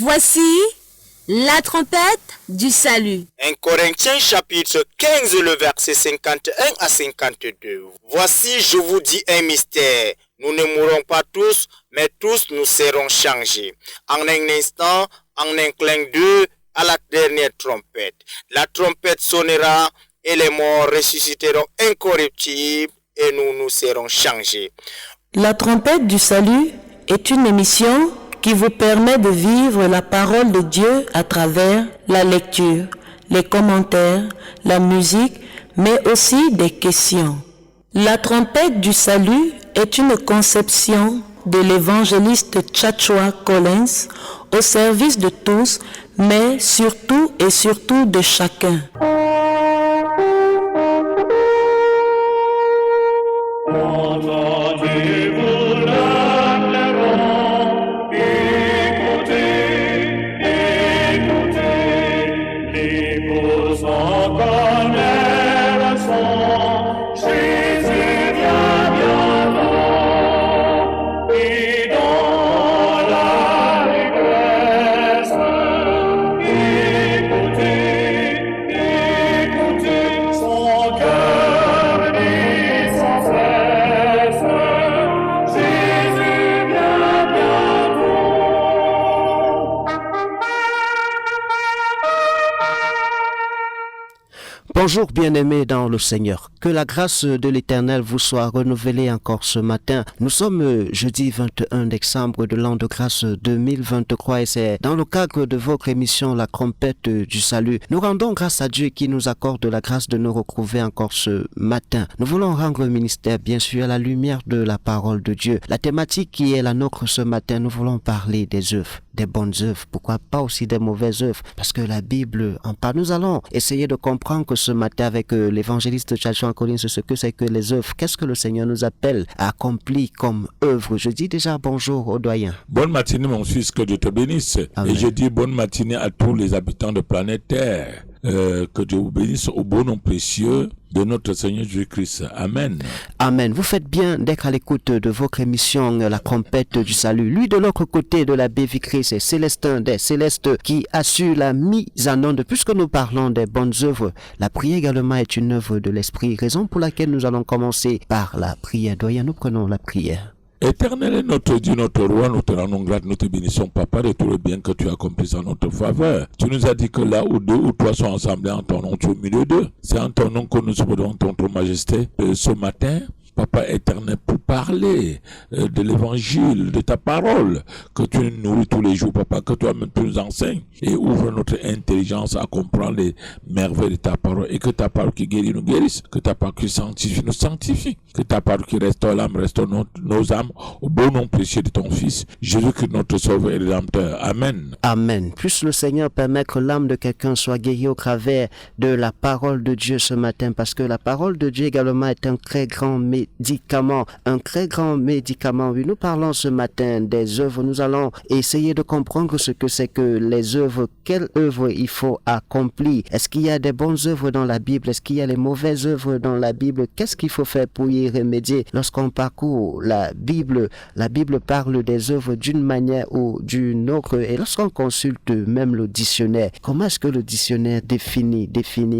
Voici la trompette du salut. 1 Corinthiens chapitre 15, le verset 51 à 52. Voici, je vous dis un mystère. Nous ne mourrons pas tous, mais tous nous serons changés. En un instant, en un clin d'œil, à la dernière trompette. La trompette sonnera et les morts ressusciteront incorruptibles et nous serons changés. La trompette du salut est une émission qui vous permet de vivre la parole de Dieu à travers la lecture, les commentaires, la musique, mais aussi des questions. La trompette du salut est une conception de l'évangéliste Joshua Collins au service de tous, mais surtout et surtout de chacun. Bonjour bien-aimés dans le Seigneur, que la grâce de l'Éternel vous soit renouvelée encore ce matin. Nous sommes jeudi 21 décembre de l'an de grâce 2023 et c'est dans le cadre de votre émission La trompette du salut. Nous rendons grâce à Dieu qui nous accorde la grâce de nous retrouver encore ce matin. Nous voulons rendre ministère bien sûr à la lumière de la parole de Dieu. La thématique qui est la nôtre ce matin, nous voulons parler des œuvres, des bonnes œuvres, pourquoi pas aussi des mauvaises œuvres, parce que la Bible en parle. Nous allons essayer de comprendre que ce matin avec l'évangéliste Joshua Collins ce que c'est que les œuvres, qu'est-ce que le Seigneur nous appelle à accomplir comme œuvre. Je dis déjà bonjour au doyen. Bonne matinée mon fils, que Dieu te bénisse. Amen. Et je dis bonne matinée à tous les habitants de planète Terre. Que Dieu vous bénisse au beau nom précieux de notre Seigneur Jésus-Christ. Amen. Amen. Vous faites bien d'être à l'écoute de votre émission La trompette du salut. Lui de l'autre côté de la baie vitrée, c'est Célestin des Célestes qui assure la mise en onde. Puisque nous parlons des bonnes œuvres, la prière également est une œuvre de l'esprit. Raison pour laquelle nous allons commencer par la prière. Doyen, nous prenons la prière. Éternel est notre Dieu, notre roi, nous te rendons grâce, nous te bénissons, Papa, de tout le bien que tu as accompli en notre faveur. Tu nous as dit que là où deux ou trois sont assemblés en ton nom, tu es au milieu d'eux. C'est en ton nom que nous demandons ton majesté ce matin. Papa éternel, pour parler de l'évangile, de ta parole, que tu nous nourris tous les jours, Papa, que toi-même tu nous enseignes et ouvre notre intelligence à comprendre les merveilles de ta parole et que ta parole qui guérit nous guérisse, que ta parole qui sanctifie nous sanctifie, que ta parole qui restaure l'âme restaure nos âmes au beau nom précieux de ton Fils, Jésus-Christ notre Sauveur et Rédempteur. Amen. Amen. Puisse le Seigneur permettre que l'âme de quelqu'un soit guérie au travers de la parole de Dieu ce matin, parce que la parole de Dieu également est un très grand médicament, un très grand médicament. Oui, nous parlons ce matin des œuvres. Nous allons essayer de comprendre ce que c'est que les œuvres, quelles œuvres il faut accomplir. Est-ce qu'il y a des bonnes œuvres dans la Bible? Est-ce qu'il y a les mauvaises œuvres dans la Bible? Qu'est-ce qu'il faut faire pour y remédier? Lorsqu'on parcourt la Bible parle des œuvres d'une manière ou d'une autre. Et lorsqu'on consulte même le dictionnaire, comment est-ce que le dictionnaire définit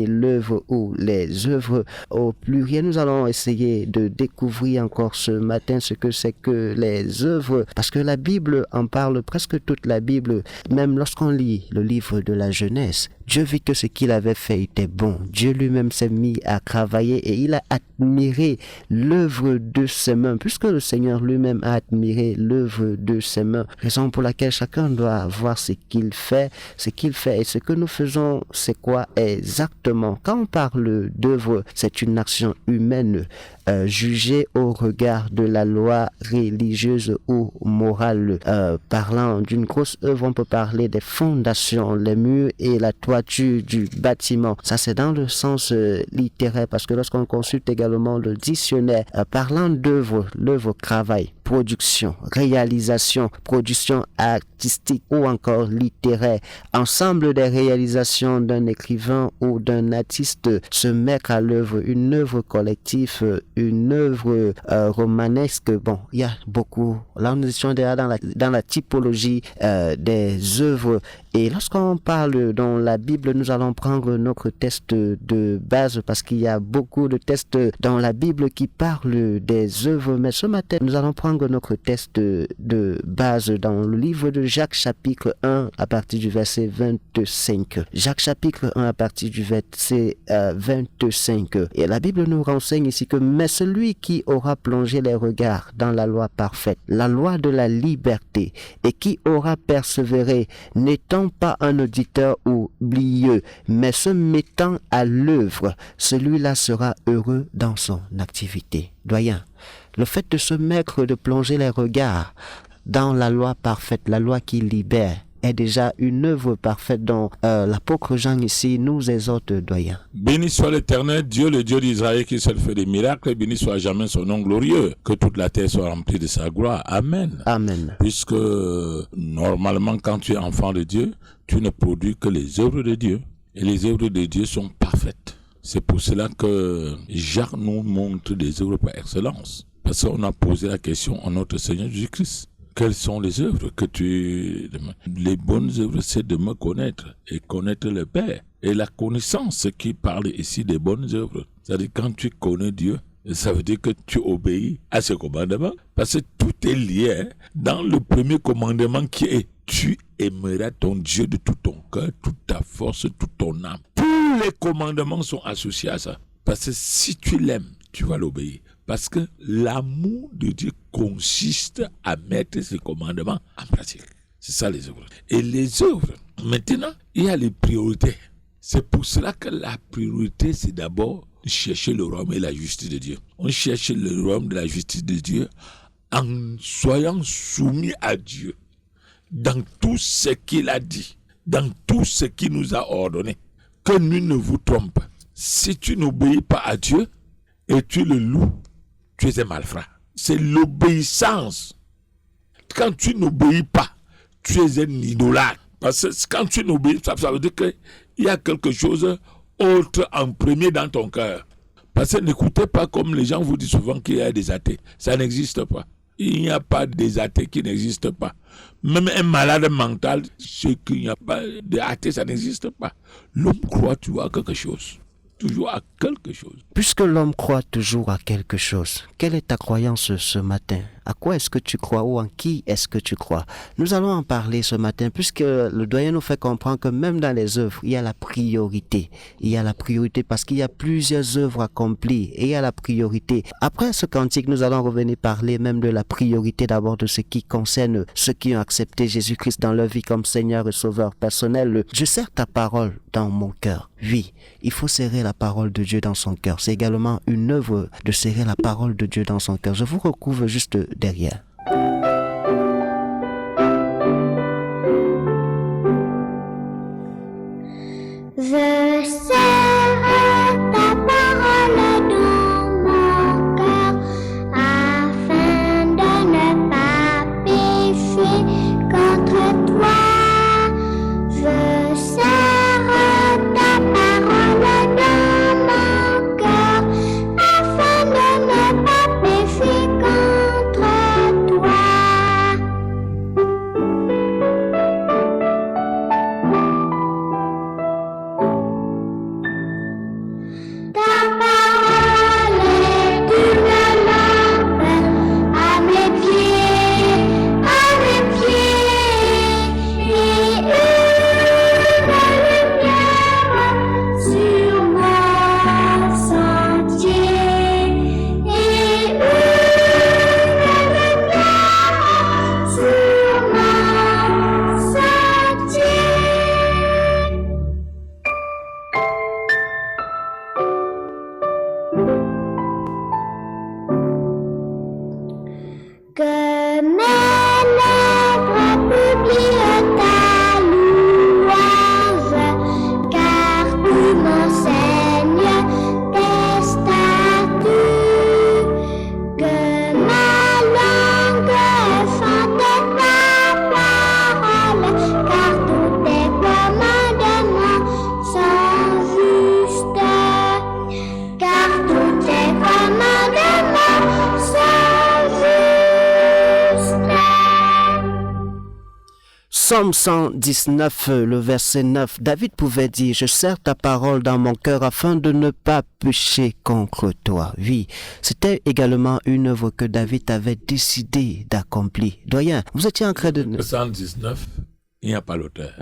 l'œuvre ou les œuvres au pluriel? Nous allons essayer de découvrir encore ce matin ce que c'est que les œuvres, parce que la Bible en parle, presque toute la Bible, même lorsqu'on lit le livre de la Genèse, Dieu vit que ce qu'il avait fait était bon. Dieu lui-même s'est mis à travailler et il a admiré l'œuvre de ses mains, puisque le Seigneur lui-même a admiré l'œuvre de ses mains. Raison pour laquelle chacun doit voir ce qu'il fait et ce que nous faisons, c'est quoi exactement. Quand on parle d'œuvre, c'est une action humaine jugée au regard de la loi religieuse ou morale. Parlant d'une grosse œuvre, on peut parler des fondations, les murs et la toiture du bâtiment. Ça, c'est dans le sens littéraire, parce que lorsqu'on consulte également le dictionnaire, parlant d'œuvre, l'œuvre travail, production, réalisation, production artistique ou encore littéraire, ensemble des réalisations d'un écrivain ou d'un artiste, se mettre à l'œuvre, une œuvre collective, une œuvre romanesque. Bon, il y a beaucoup. Là, nous étions déjà dans la typologie des œuvres. Et lorsqu'on parle dans la Bible, nous allons prendre notre texte de base, parce qu'il y a beaucoup de textes dans la Bible qui parlent des œuvres. Mais ce matin, nous allons prendre notre texte de base dans le livre de Jacques chapitre 1 à partir du verset 25. Jacques chapitre 1 à partir du verset 25. Et la Bible nous renseigne ici que « Mais celui qui aura plongé les regards dans la loi parfaite, la loi de la liberté, et qui aura persévéré, n'étant pas un auditeur oublieux, mais se mettant à l'œuvre, celui-là sera heureux dans son activité. » Doyen, le fait de se mettre, de plonger les regards dans la loi parfaite, la loi qui libère, est déjà une œuvre parfaite dont l'apôtre Jean ici nous exhorte, doyen. Béni soit l'Éternel, Dieu, le Dieu d'Israël qui seul fait des miracles, et béni soit jamais son nom glorieux, que toute la terre soit remplie de sa gloire. Amen. Amen. Puisque normalement, quand tu es enfant de Dieu, tu ne produis que les œuvres de Dieu, et les œuvres de Dieu sont parfaites. C'est pour cela que Jacques nous montre des œuvres par excellence, parce qu'on a posé la question à notre Seigneur Jésus-Christ. Quelles sont les œuvres que tu... Les bonnes œuvres, c'est de me connaître et connaître le Père. Et la connaissance qui parle ici des bonnes œuvres, c'est-à-dire quand tu connais Dieu, ça veut dire que tu obéis à ses commandements. Parce que tout est lié dans le premier commandement qui est « Tu aimeras ton Dieu de tout ton cœur, toute ta force, toute ton âme ». Tous les commandements sont associés à ça. Parce que si tu l'aimes, tu vas l'obéir. Parce que l'amour de Dieu consiste à mettre ses commandements en pratique. C'est ça les œuvres. Et les œuvres, maintenant, il y a les priorités. C'est pour cela que la priorité, c'est d'abord chercher le royaume et la justice de Dieu. On cherche le royaume de la justice de Dieu en soyant soumis à Dieu dans tout ce qu'il a dit, dans tout ce qu'il nous a ordonné. Que nul ne vous trompe. Si tu n'obéis pas à Dieu et tu le loues, tu es un malfrat. C'est l'obéissance. Quand tu n'obéis pas, tu es un idolâtre. Parce que quand tu n'obéis pas, ça veut dire qu'il y a quelque chose autre en premier dans ton cœur. Parce que n'écoutez pas comme les gens vous disent souvent qu'il y a des athées. Ça n'existe pas. Il n'y a pas des athées qui n'existent pas. Même un malade mental, ce qu'il n'y a pas d'athée, ça n'existe pas. L'homme croit toujours à quelque chose. Toujours à quelque chose. Puisque l'homme croit toujours à quelque chose, quelle est ta croyance ce matin? À quoi est-ce que tu crois ou en qui est-ce que tu crois? Nous allons en parler ce matin, puisque le doyen nous fait comprendre que même dans les œuvres, il y a la priorité. Il y a la priorité parce qu'il y a plusieurs œuvres accomplies et il y a la priorité. Après ce cantique, nous allons revenir parler même de la priorité d'abord de ce qui concerne ceux qui ont accepté Jésus-Christ dans leur vie comme Seigneur et Sauveur personnel. Je serre ta parole dans mon cœur. Oui, il faut serrer la parole de Dieu dans son cœur. C'est également une œuvre de serrer la parole de Dieu dans son cœur. Je vous recouvre juste derrière. Je serre ta parole dans mon cœur afin de ne pas pécher contre toi. Je serre ta parole dans mon cœur afin de ne pas pécher contre toi. Ta parole est une lampe à mes pieds et une lumière Psaume 119, le verset 9, David pouvait dire, je serre ta parole dans mon cœur afin de ne pas pécher contre toi. Oui, c'était également une œuvre que David avait décidé d'accomplir. Doyen, vous étiez en train de... 119, il n'y a pas l'auteur.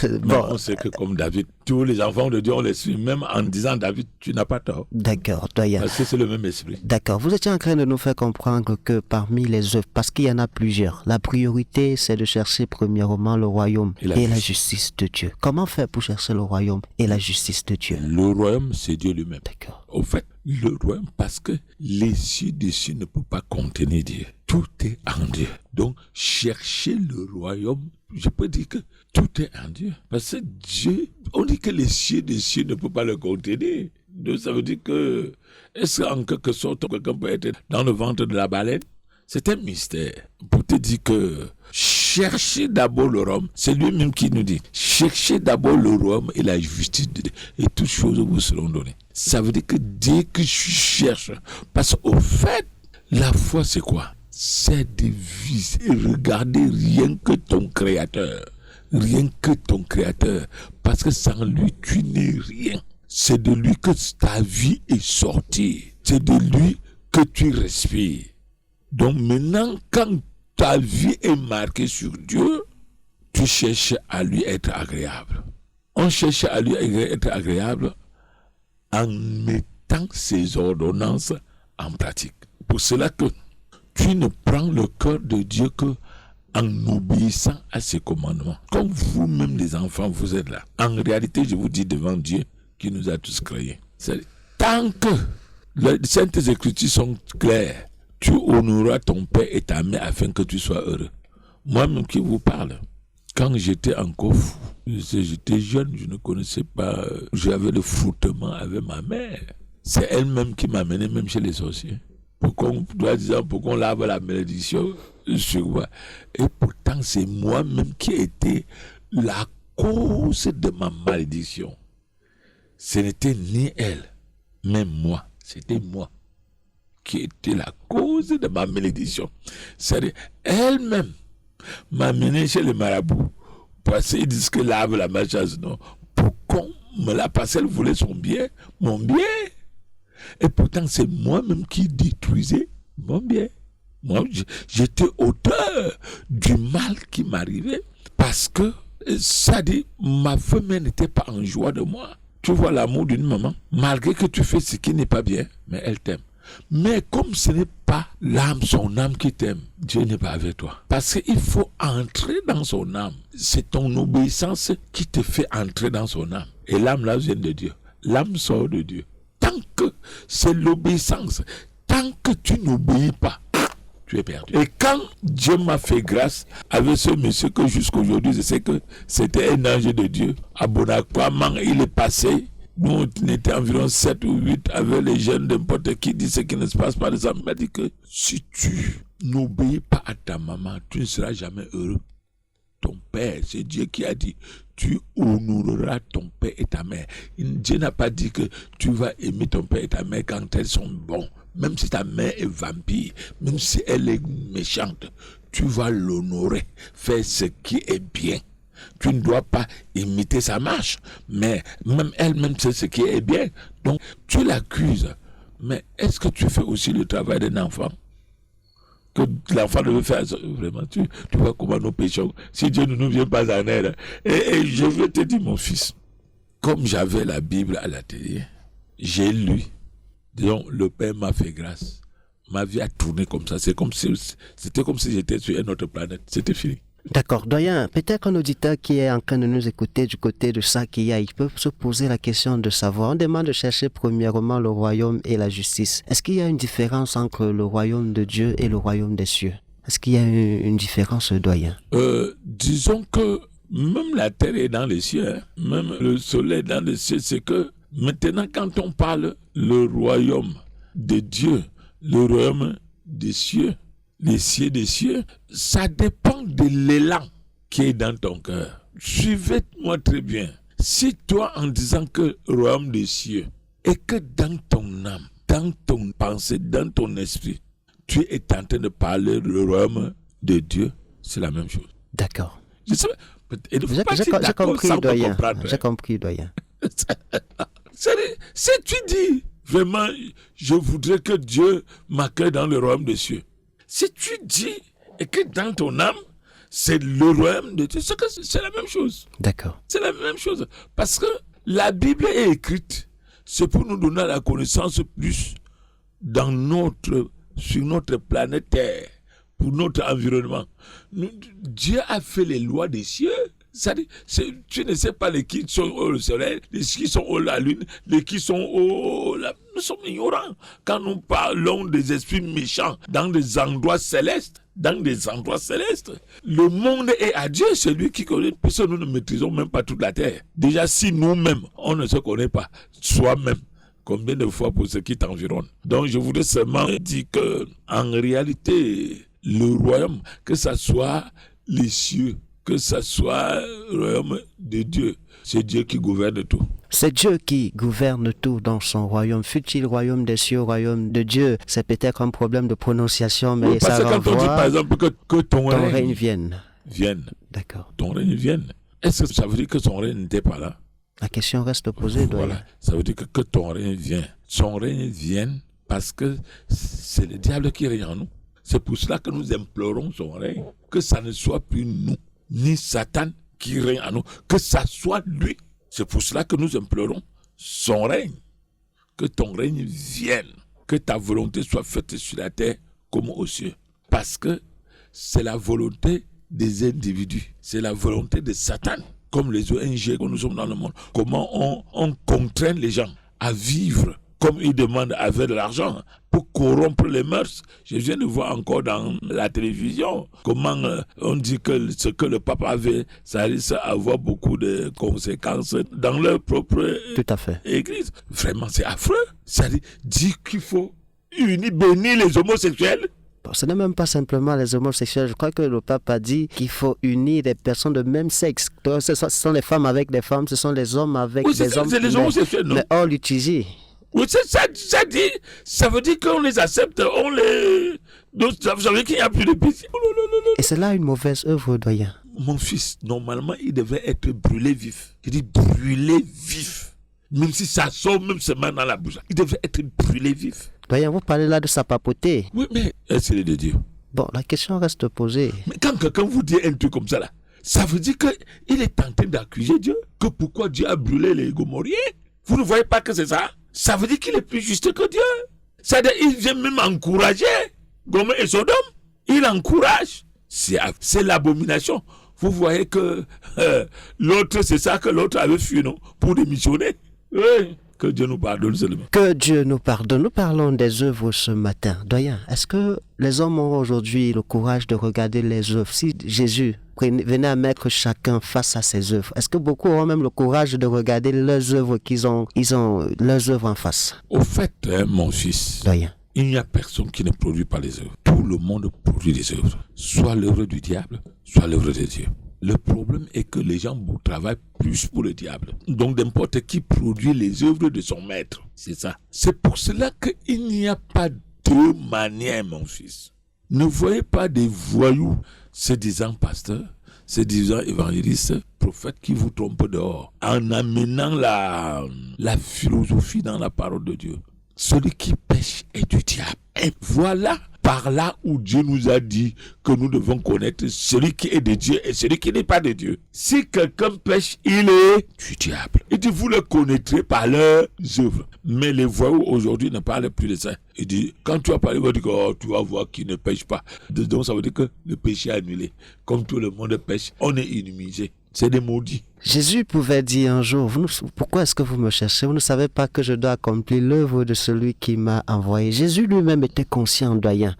Bon. Mais on sait que comme David, tous les enfants de Dieu, on les suit, même en disant David, tu n'as pas tort. D'accord, doyen. Parce que c'est le même esprit. D'accord, vous étiez en train de nous faire comprendre que parmi les œuvres, parce qu'il y en a plusieurs, la priorité c'est de chercher premièrement le royaume et la justice de Dieu. Comment faire pour chercher le royaume et la justice de Dieu? Le royaume, c'est Dieu lui-même. D'accord. Au fait, le royaume, parce que les cieux des cieux ne peuvent pas contenir Dieu. Tout est en Dieu. Donc, chercher le royaume, je peux dire que tout est en Dieu. Parce que Dieu, on dit que les cieux des cieux ne peuvent pas le contenir. Donc, ça veut dire que, est-ce qu'en quelque sorte, quelqu'un peut être dans le ventre de la baleine? C'est un mystère. Pour te dire que cherchez d'abord le royaume, c'est lui-même qui nous dit, cherchez d'abord le royaume et la justice de Dieu, et toutes choses vous seront données. Ça veut dire que dès que je cherche, parce qu'au fait, la foi c'est quoi? C'est de viser, regarder rien que ton Créateur. Rien que ton Créateur. Parce que sans lui, tu n'es rien. C'est de lui que ta vie est sortie. C'est de lui que tu respires. Donc maintenant, quand ta vie est marquée sur Dieu, tu cherches à lui être agréable. On cherche à lui être agréable en mettant ses ordonnances en pratique. Pour cela que tu ne prends le cœur de Dieu que en obéissant à ses commandements. Comme vous-même les enfants, vous êtes là. En réalité, je vous dis devant Dieu qui nous a tous créés. Tant que les Saintes Écritures sont claires, tu honoreras ton père et ta mère afin que tu sois heureux. Moi-même qui vous parle, quand j'étais encore fou, j'étais jeune, je ne connaissais pas, j'avais le frottement avec ma mère. C'est elle-même qui m'a mené même chez les sorciers. Pour qu'on lave la malédiction sur moi. Et pourtant, c'est moi-même qui ai été la cause de ma malédiction. Ce n'était ni elle, mais moi. C'était moi qui était la cause de ma malédiction. C'est-à-dire, elle-même m'a mené chez le marabout. Parce qu'ils disent que lave la malchance, non. Pour qu'on me la passe, elle voulait son bien, mon bien. Et pourtant, c'est moi-même qui détruisais mon bien. Moi, j'étais auteur du mal qui m'arrivait parce que, ça dit, ma femelle n'était pas en joie de moi. Tu vois l'amour d'une maman, malgré que tu fais ce qui n'est pas bien, mais elle t'aime. Mais comme ce n'est pas l'âme, son âme qui t'aime, Dieu n'est pas avec toi. Parce qu'il faut entrer dans son âme. C'est ton obéissance qui te fait entrer dans son âme. Et l'âme là vient de Dieu. L'âme sort de Dieu. Tant que c'est l'obéissance, tant que tu n'obéis pas, tu es perdu. Et quand Dieu m'a fait grâce avec ce monsieur que jusqu'aujourd'hui, je sais que c'était un ange de Dieu, à Bonaquaman, il est passé. Nous, on était environ 7 ou 8 avec les jeunes n'importe qui dit ce qui ne se passe pas. Il m'a dit que si tu n'obéis pas à ta maman, tu ne seras jamais heureux. Ton père, c'est Dieu qui a dit, tu honoreras ton père et ta mère. Dieu n'a pas dit que tu vas aimer ton père et ta mère quand elles sont bons. Même si ta mère est vampire, même si elle est méchante, tu vas l'honorer, faire ce qui est bien. Tu ne dois pas imiter sa marche, mais même elle-même sait ce qui est bien. Donc, tu l'accuses. Mais est-ce que tu fais aussi le travail d'un enfant? Que l'enfant devait faire ça. Vraiment, tu vois comment nous péchons. Si Dieu ne nous vient pas en aide. Et je veux te dire, mon fils, comme j'avais la Bible à la télé, j'ai lu, disons, le Père m'a fait grâce. Ma vie a tourné comme ça. C'était comme si j'étais sur une autre planète. C'était fini. D'accord. Doyen, peut-être qu'un auditeur qui est en train de nous écouter du côté de Sakia, il peut se poser la question de savoir. On demande de chercher premièrement le royaume et la justice. Est-ce qu'il y a une différence entre le royaume de Dieu et le royaume des cieux? Est-ce qu'il y a une différence, doyen? Disons que même la terre est dans les cieux, hein. Même le soleil est dans les cieux. C'est que maintenant, quand on parle le royaume de Dieu, le royaume des cieux, les cieux des cieux, ça dépend de l'élan qui est dans ton cœur. Suivez-moi très bien. Si toi, en disant que le royaume des cieux, et que dans ton âme, dans ton pensée, dans ton esprit, tu es en train de parler le royaume de Dieu, c'est la même chose. D'accord. Je sais, il ne faut pas J'ai dire d'accord compris, sans doyen. comprendre. J'ai compris, doyen. Si tu dis, vraiment, je voudrais que Dieu m'accueille dans le royaume des cieux. Si tu dis, et que dans ton âme, c'est le royaume de Dieu, c'est la même chose. D'accord. C'est la même chose. Parce que la Bible est écrite, c'est pour nous donner la connaissance plus sur notre planète Terre, pour notre environnement. Dieu a fait les lois des cieux. C'est-à-dire, tu ne sais pas les qui sont au soleil, les qui sont au la lune, les qui sont au... Nous sommes ignorants. Quand nous parlons des esprits méchants dans des endroits célestes, le monde est à Dieu, c'est lui qui connaît, puisque nous ne maîtrisons même pas toute la terre. Déjà, si nous-mêmes, on ne se connaît pas, soi-même, combien de fois pour ceux qui t'environnent. Donc, je voudrais seulement dire que, en réalité, le royaume, que ce soit les cieux, que ce soit le royaume de Dieu, c'est Dieu qui gouverne tout. C'est Dieu qui gouverne tout dans son royaume. Fut-il royaume des cieux, royaume de Dieu? C'est peut-être un problème de prononciation, mais oui, parce ça que quand on dit par exemple que ton règne vienne. D'accord. Ton règne vienne. Est-ce que ça veut dire que son règne n'était pas là? La question reste posée. Voilà. Ça veut dire que ton règne vient. Son règne vienne parce que c'est le diable qui règne en nous. C'est pour cela que nous implorons son règne. Que ça ne soit plus nous, ni Satan qui règne en nous. Que ça soit lui. C'est pour cela que nous implorons son règne. Que ton règne vienne. Que ta volonté soit faite sur la terre comme aux cieux. Parce que c'est la volonté des individus. C'est la volonté de Satan. Comme les ONG que nous sommes dans le monde. Comment on contraint les gens à vivre comme ils demandent avec de l'argent pour corrompre les mœurs. Je viens de voir encore dans la télévision comment on dit que ce que le pape avait, ça risque d'avoir beaucoup de conséquences dans leur propre église. Vraiment, c'est affreux. Ça dit qu'il faut bénir les homosexuels. Bon, ce n'est même pas simplement les homosexuels. Je crois que le pape a dit qu'il faut unir des personnes de même sexe. Ce sont les femmes avec des femmes, ce sont les hommes avec des hommes. C'est les homosexuels, non? Mais on l'utilise. Oui, ça veut dire qu'on les accepte, donc ça veut dire qu'il n'y a plus de péché. Et c'est là une mauvaise œuvre, doyen. Mon fils, normalement, il devait être brûlé vif. Il dit brûlé vif. Même si ça sort même seulement dans la bouche. Il devait être brûlé vif. Doyen, vous parlez là de sa papauté. Oui, mais c'est de Dieu. Bon, la question reste posée. Mais quand quelqu'un vous dit un truc comme ça, là, ça veut dire qu'il est en train d'accuser Dieu. Que pourquoi Dieu a brûlé les Gomoriens? Vous ne voyez pas que c'est ça? Ça veut dire qu'il est plus juste que Dieu. C'est-à-dire qu'il vient même encourager Gomorrhe et Sodome. Il encourage. C'est l'abomination. Vous voyez que l'autre, c'est ça que l'autre avait fui, non? Pour démissionner. Oui. Que Dieu nous pardonne seulement. Que Dieu nous pardonne. Nous parlons des œuvres ce matin. Doyen, est-ce que les hommes ont aujourd'hui le courage de regarder les œuvres? Si Jésus venait à mettre chacun face à ses œuvres, est-ce que beaucoup auront même le courage de regarder leurs œuvres ils ont leurs œuvres en face? Au fait, mon fils, doyen, il n'y a personne qui ne produit pas les œuvres. Tout le monde produit des œuvres. Soit l'œuvre du diable, soit l'œuvre de Dieu. Le problème est que les gens travaillent plus pour le diable. Donc n'importe qui produit les œuvres de son maître. C'est ça. C'est pour cela qu'il n'y a pas deux manières, mon fils. Ne voyez pas des voyous, se disant pasteurs, se disant évangélistes, prophètes qui vous trompent dehors, en amenant la philosophie dans la parole de Dieu. Celui qui pêche est du diable. Et voilà par là où Dieu nous a dit que nous devons connaître celui qui est de Dieu et celui qui n'est pas de Dieu. Si quelqu'un pêche, il est du diable. Il dit, vous le connaîtrez par leurs œuvres. Mais les voyous aujourd'hui ne parlent plus de ça. Il dit, quand tu vas parler, il va dire, oh, tu vas voir qui ne pêche pas. Donc ça veut dire que le péché est annulé. Comme tout le monde pêche, on est immunisé. C'est des maudits. Jésus pouvait dire un jour, pourquoi est-ce que vous me cherchez? Vous ne savez pas que je dois accomplir l'œuvre de celui qui m'a envoyé. Jésus lui-même était conscient, doyen,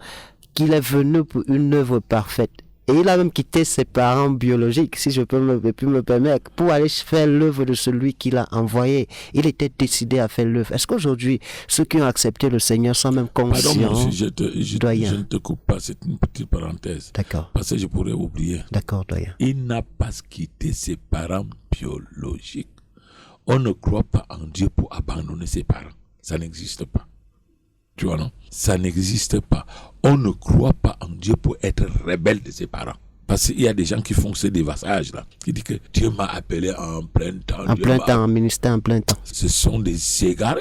qu'il est venu pour une œuvre parfaite. Et il a même quitté ses parents biologiques, si je peux me permettre, pour aller faire l'œuvre de celui qui l'a envoyé. Il était décidé à faire l'œuvre. Est-ce qu'aujourd'hui, ceux qui ont accepté le Seigneur sont même conscients? Pardon, je ne te coupe pas, c'est une petite parenthèse. D'accord. Parce que je pourrais oublier. D'accord, doyen. Il n'a pas quitté ses parents biologiques. On ne croit pas en Dieu pour abandonner ses parents. Ça n'existe pas. Tu vois, non? Ça n'existe pas. On ne croit pas en Dieu pour être rebelle de ses parents. Parce qu'il y a des gens qui font ce dévassage là, qui disent que Dieu m'a appelé en plein temps. En plein temps, en ministère en plein temps. Ce sont des égarés.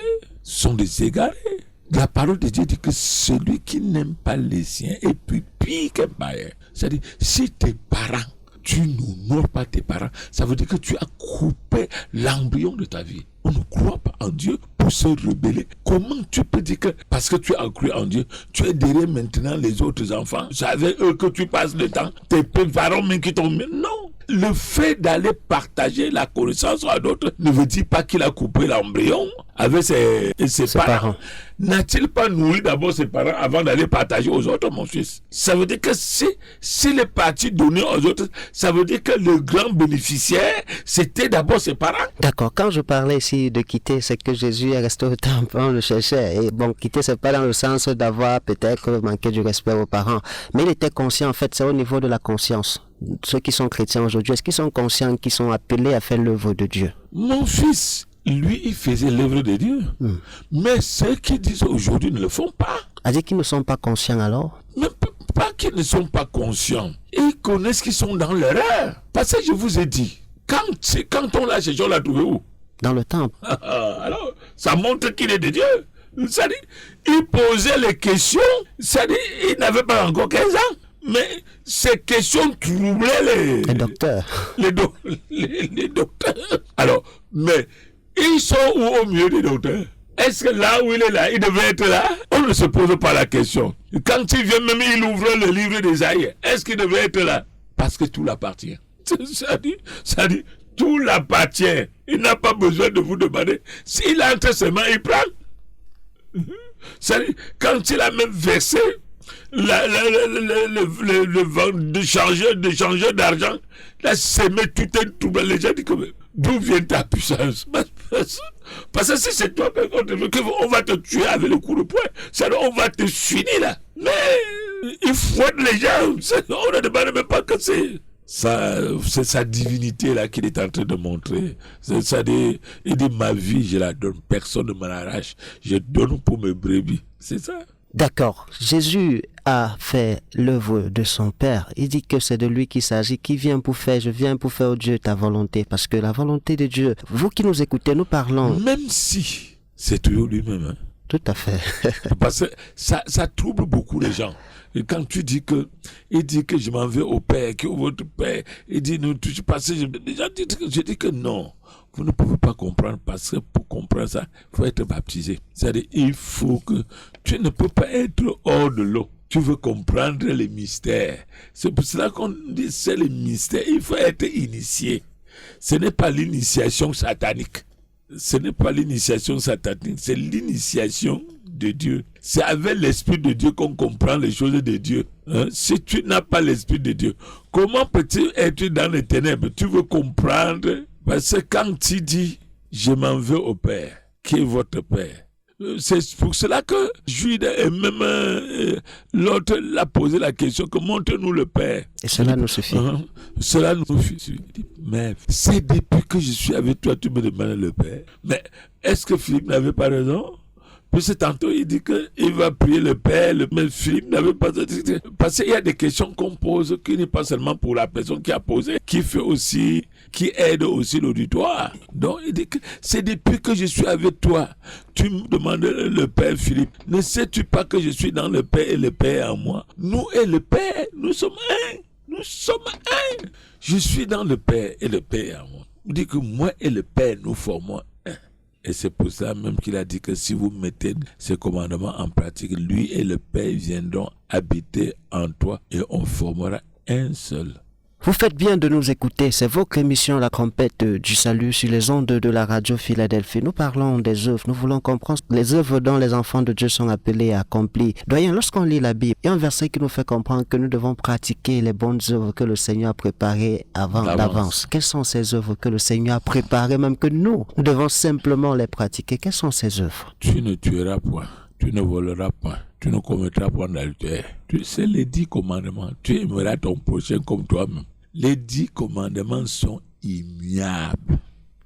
La parole de Dieu dit que celui qui n'aime pas les siens est plus pire qu'un païen. C'est-à-dire, si tes parents, tu n'honores pas tes parents, ça veut dire que tu as coupé l'embryon de ta vie. On ne croit pas en Dieu pour se rebeller. Comment tu peux dire que parce que tu as cru en Dieu, tu es derrière maintenant les autres enfants? C'est avec eux que tu passes le temps. Tes parents même qui t'ont mis. Non. Le fait d'aller partager la connaissance à d'autres ne veut dire pas qu'il a coupé l'embryon avec ses parents. N'a-t-il pas nourri d'abord ses parents avant d'aller partager aux autres, mon fils? Ça veut dire que s'il est parti donner aux autres, ça veut dire que le grand bénéficiaire, c'était d'abord ses parents. D'accord, quand je parlais ici de quitter, c'est que Jésus est resté au temple, on le cherchait. Et bon, quitter, c'est pas dans le sens d'avoir peut-être manqué du respect aux parents. Mais il était conscient, en fait, c'est au niveau de la conscience. Ceux qui sont chrétiens aujourd'hui, est-ce qu'ils sont conscients qu'ils sont appelés à faire l'œuvre de Dieu? Mon fils, lui, il faisait l'œuvre de Dieu. Mais ceux qui disent aujourd'hui ne le font pas. À-dire qu'ils ne sont pas conscients alors? Mais pas qu'ils ne sont pas conscients. Ils connaissent qu'ils sont dans l'erreur. Parce que je vous ai dit, quand on l'a cherché, on l'a trouvé où? Dans le temple. Alors, ça montre qu'il est de Dieu. C'est-à-dire, il posait les questions, c'est-à-dire, il n'avait pas encore 15 ans. Mais ces questions troublaient les docteurs. Les docteurs. Alors, mais ils sont où au milieu des docteurs? Est-ce que là où il est là, il devait être là? On ne se pose pas la question. Quand il vient même, il ouvre le livre d'Ésaïe. Est-ce qu'il devait être là? Parce que tout l'appartient. Ça dit, tout l'appartient. Il n'a pas besoin de vous demander. S'il a entre ses mains, il prend. C'est-à-dire, quand il a même versé de changer d'argent, là, c'est mettre tout un trouble. Les gens disent que d'où vient ta puissance? Parce que si c'est toi on va te tuer avec le coup de poing, on va te finir là. Mais il fouette les gens. On ne demande même pas que c'est sa divinité là qu'il est en train de montrer. Il dit ma vie je la donne, personne ne m'en arrache. Je donne pour mes brebis. C'est ça. D'accord. Jésus a fait l'œuvre de son Père. Il dit que c'est de lui qu'il s'agit, je viens pour faire, Dieu, ta volonté. Parce que la volonté de Dieu, vous qui nous écoutez, nous parlons. Même si c'est toujours lui-même. Hein. Tout à fait. Parce que ça trouble beaucoup les gens. Et quand tu dis que, il dit que je m'en vais au Père, que votre Père, il dit, nous, tu passes, je dis que non. Vous ne pouvez pas comprendre parce que pour comprendre ça, il faut être baptisé. C'est-à-dire, il faut que tu ne peux pas être hors de l'eau. Tu veux comprendre les mystères. C'est pour cela qu'on dit c'est les mystères. Il faut être initié. Ce n'est pas l'initiation satanique. Ce n'est pas l'initiation satanique, c'est l'initiation de Dieu. C'est avec l'Esprit de Dieu qu'on comprend les choses de Dieu. Hein? Si tu n'as pas l'Esprit de Dieu, comment peux-tu être dans les ténèbres? Tu veux comprendre? Parce que quand tu dis, je m'en veux au Père, qui est votre Père, c'est pour cela que Jude et même l'autre l'a posé la question, que montre-nous le Père. Et cela nous suffit. Cela nous suffit. Mais c'est depuis que je suis avec toi, tu me demandes le Père. Mais est-ce que Philippe n'avait pas raison? Puis tantôt, il dit qu'il va prier le Père, mais Philippe n'avait pas... Parce qu'il y a des questions qu'on pose qui n'est pas seulement pour la personne qui a posé, qui aide aussi l'auditoire. Donc, il dit que c'est depuis que je suis avec toi. Tu me demandes le Père Philippe. Ne sais-tu pas que je suis dans le Père et le Père en moi? Nous et le Père, nous sommes un. Nous sommes un. Je suis dans le Père et le Père en moi. Il dit que moi et le Père, nous formons un. Et c'est pour ça même qu'il a dit que si vous mettez ces commandements en pratique, lui et le Père viendront habiter en toi et on formera un seul. Vous faites bien de nous écouter, c'est votre émission La Trompette du Salut sur les ondes de la radio Philadelphie. Nous parlons des œuvres, nous voulons comprendre les œuvres dont les enfants de Dieu sont appelés à accomplir. Doyen, lorsqu'on lit la Bible, il y a un verset qui nous fait comprendre que nous devons pratiquer les bonnes œuvres que le Seigneur a préparées d'avance. Quelles sont ces œuvres que le Seigneur a préparées, même que nous devons simplement les pratiquer? Quelles sont ces œuvres? Tu ne tueras point, tu ne voleras point. Tu ne commettras pas d'adultère. Tu sais les 10 commandements. Tu aimeras ton prochain comme toi-même. Les 10 commandements sont immuables.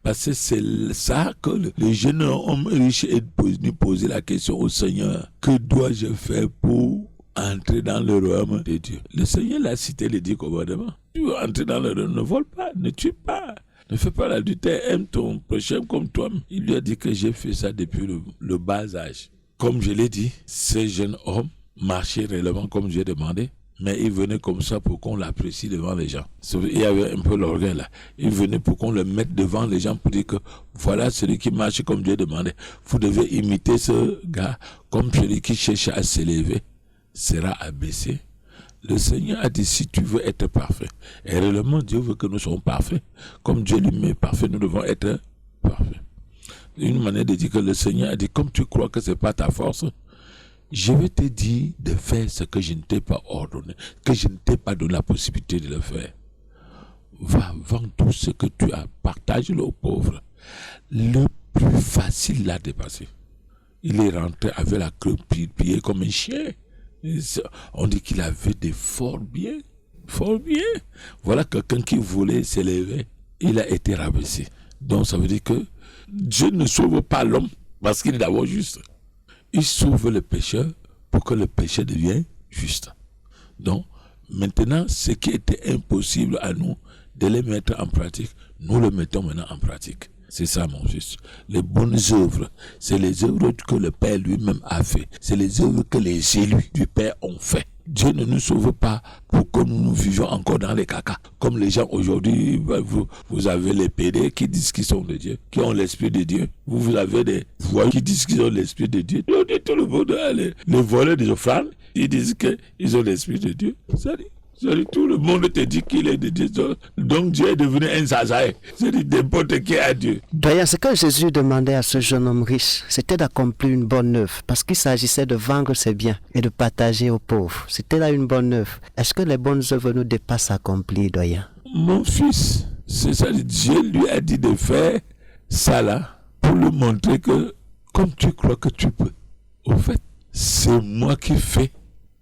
Parce que c'est ça que le jeune homme riche est venu poser la question au Seigneur. Que dois-je faire pour entrer dans le royaume de Dieu. Le Seigneur l'a cité les 10 commandements. Tu veux entrer dans le royaume, ne vole pas, ne tue pas, ne fais pas l'adultère, aime ton prochain comme toi. Il lui a dit que j'ai fait ça depuis le bas âge. Comme je l'ai dit, ces jeunes hommes marchaient réellement comme Dieu demandé, mais ils venaient comme ça pour qu'on l'apprécie devant les gens. Il y avait un peu l'orgueil là. Ils venaient pour qu'on le mette devant les gens pour dire que voilà celui qui marche comme Dieu demandait. Vous devez imiter ce gars comme celui qui cherche à s'élever sera abaissé. Le Seigneur a dit, si tu veux être parfait, et réellement Dieu veut que nous soyons parfaits, comme Dieu lui-même est parfait, nous devons être parfaits. Une manière de dire que le Seigneur a dit, comme tu crois que ce n'est pas ta force, je vais te dire de faire ce que je ne t'ai pas ordonné, que je ne t'ai pas donné la possibilité de le faire. Va vendre tout ce que tu as, partage-le aux pauvres. Le plus facile l'a dépassé. Il est rentré avec la queue pliée comme un chien. On dit qu'il avait des forts biens. Fort bien. Voilà quelqu'un qui voulait s'élever. Il a été rabaissé. Donc ça veut dire que Dieu ne sauve pas l'homme parce qu'il est d'abord juste. Il sauve le pécheur pour que le péché devienne juste. Donc maintenant, ce qui était impossible à nous de les mettre en pratique, nous le mettons maintenant en pratique. C'est ça, mon fils. Les bonnes œuvres, c'est les œuvres que le Père lui-même a fait. C'est les œuvres que les élus du Père ont fait. Dieu ne nous sauve pas pour que nous vivions encore dans les cacas. Comme les gens aujourd'hui, vous avez les pédés qui disent qu'ils sont de Dieu, qui ont l'esprit de Dieu. Vous avez des voix qui disent qu'ils ont l'esprit de Dieu. Tout le monde, les voleurs des offrandes, ils disent qu'ils ont l'esprit de Dieu. C'est-à-dire, tout le monde te dit qu'il est de Dieu. Donc Dieu est devenu un zazaï. C'est-à-dire n'importe qui à Dieu. D'ailleurs, ce que Jésus demandait à ce jeune homme riche, c'était d'accomplir une bonne œuvre. Parce qu'il s'agissait de vendre ses biens et de partager aux pauvres. C'était là une bonne œuvre. Est-ce que les bonnes œuvres nous dépassent à accomplir, doyen? Mon fils, c'est ça. Dieu lui a dit de faire ça là pour lui montrer que, comme tu crois que tu peux, au fait, c'est moi qui fais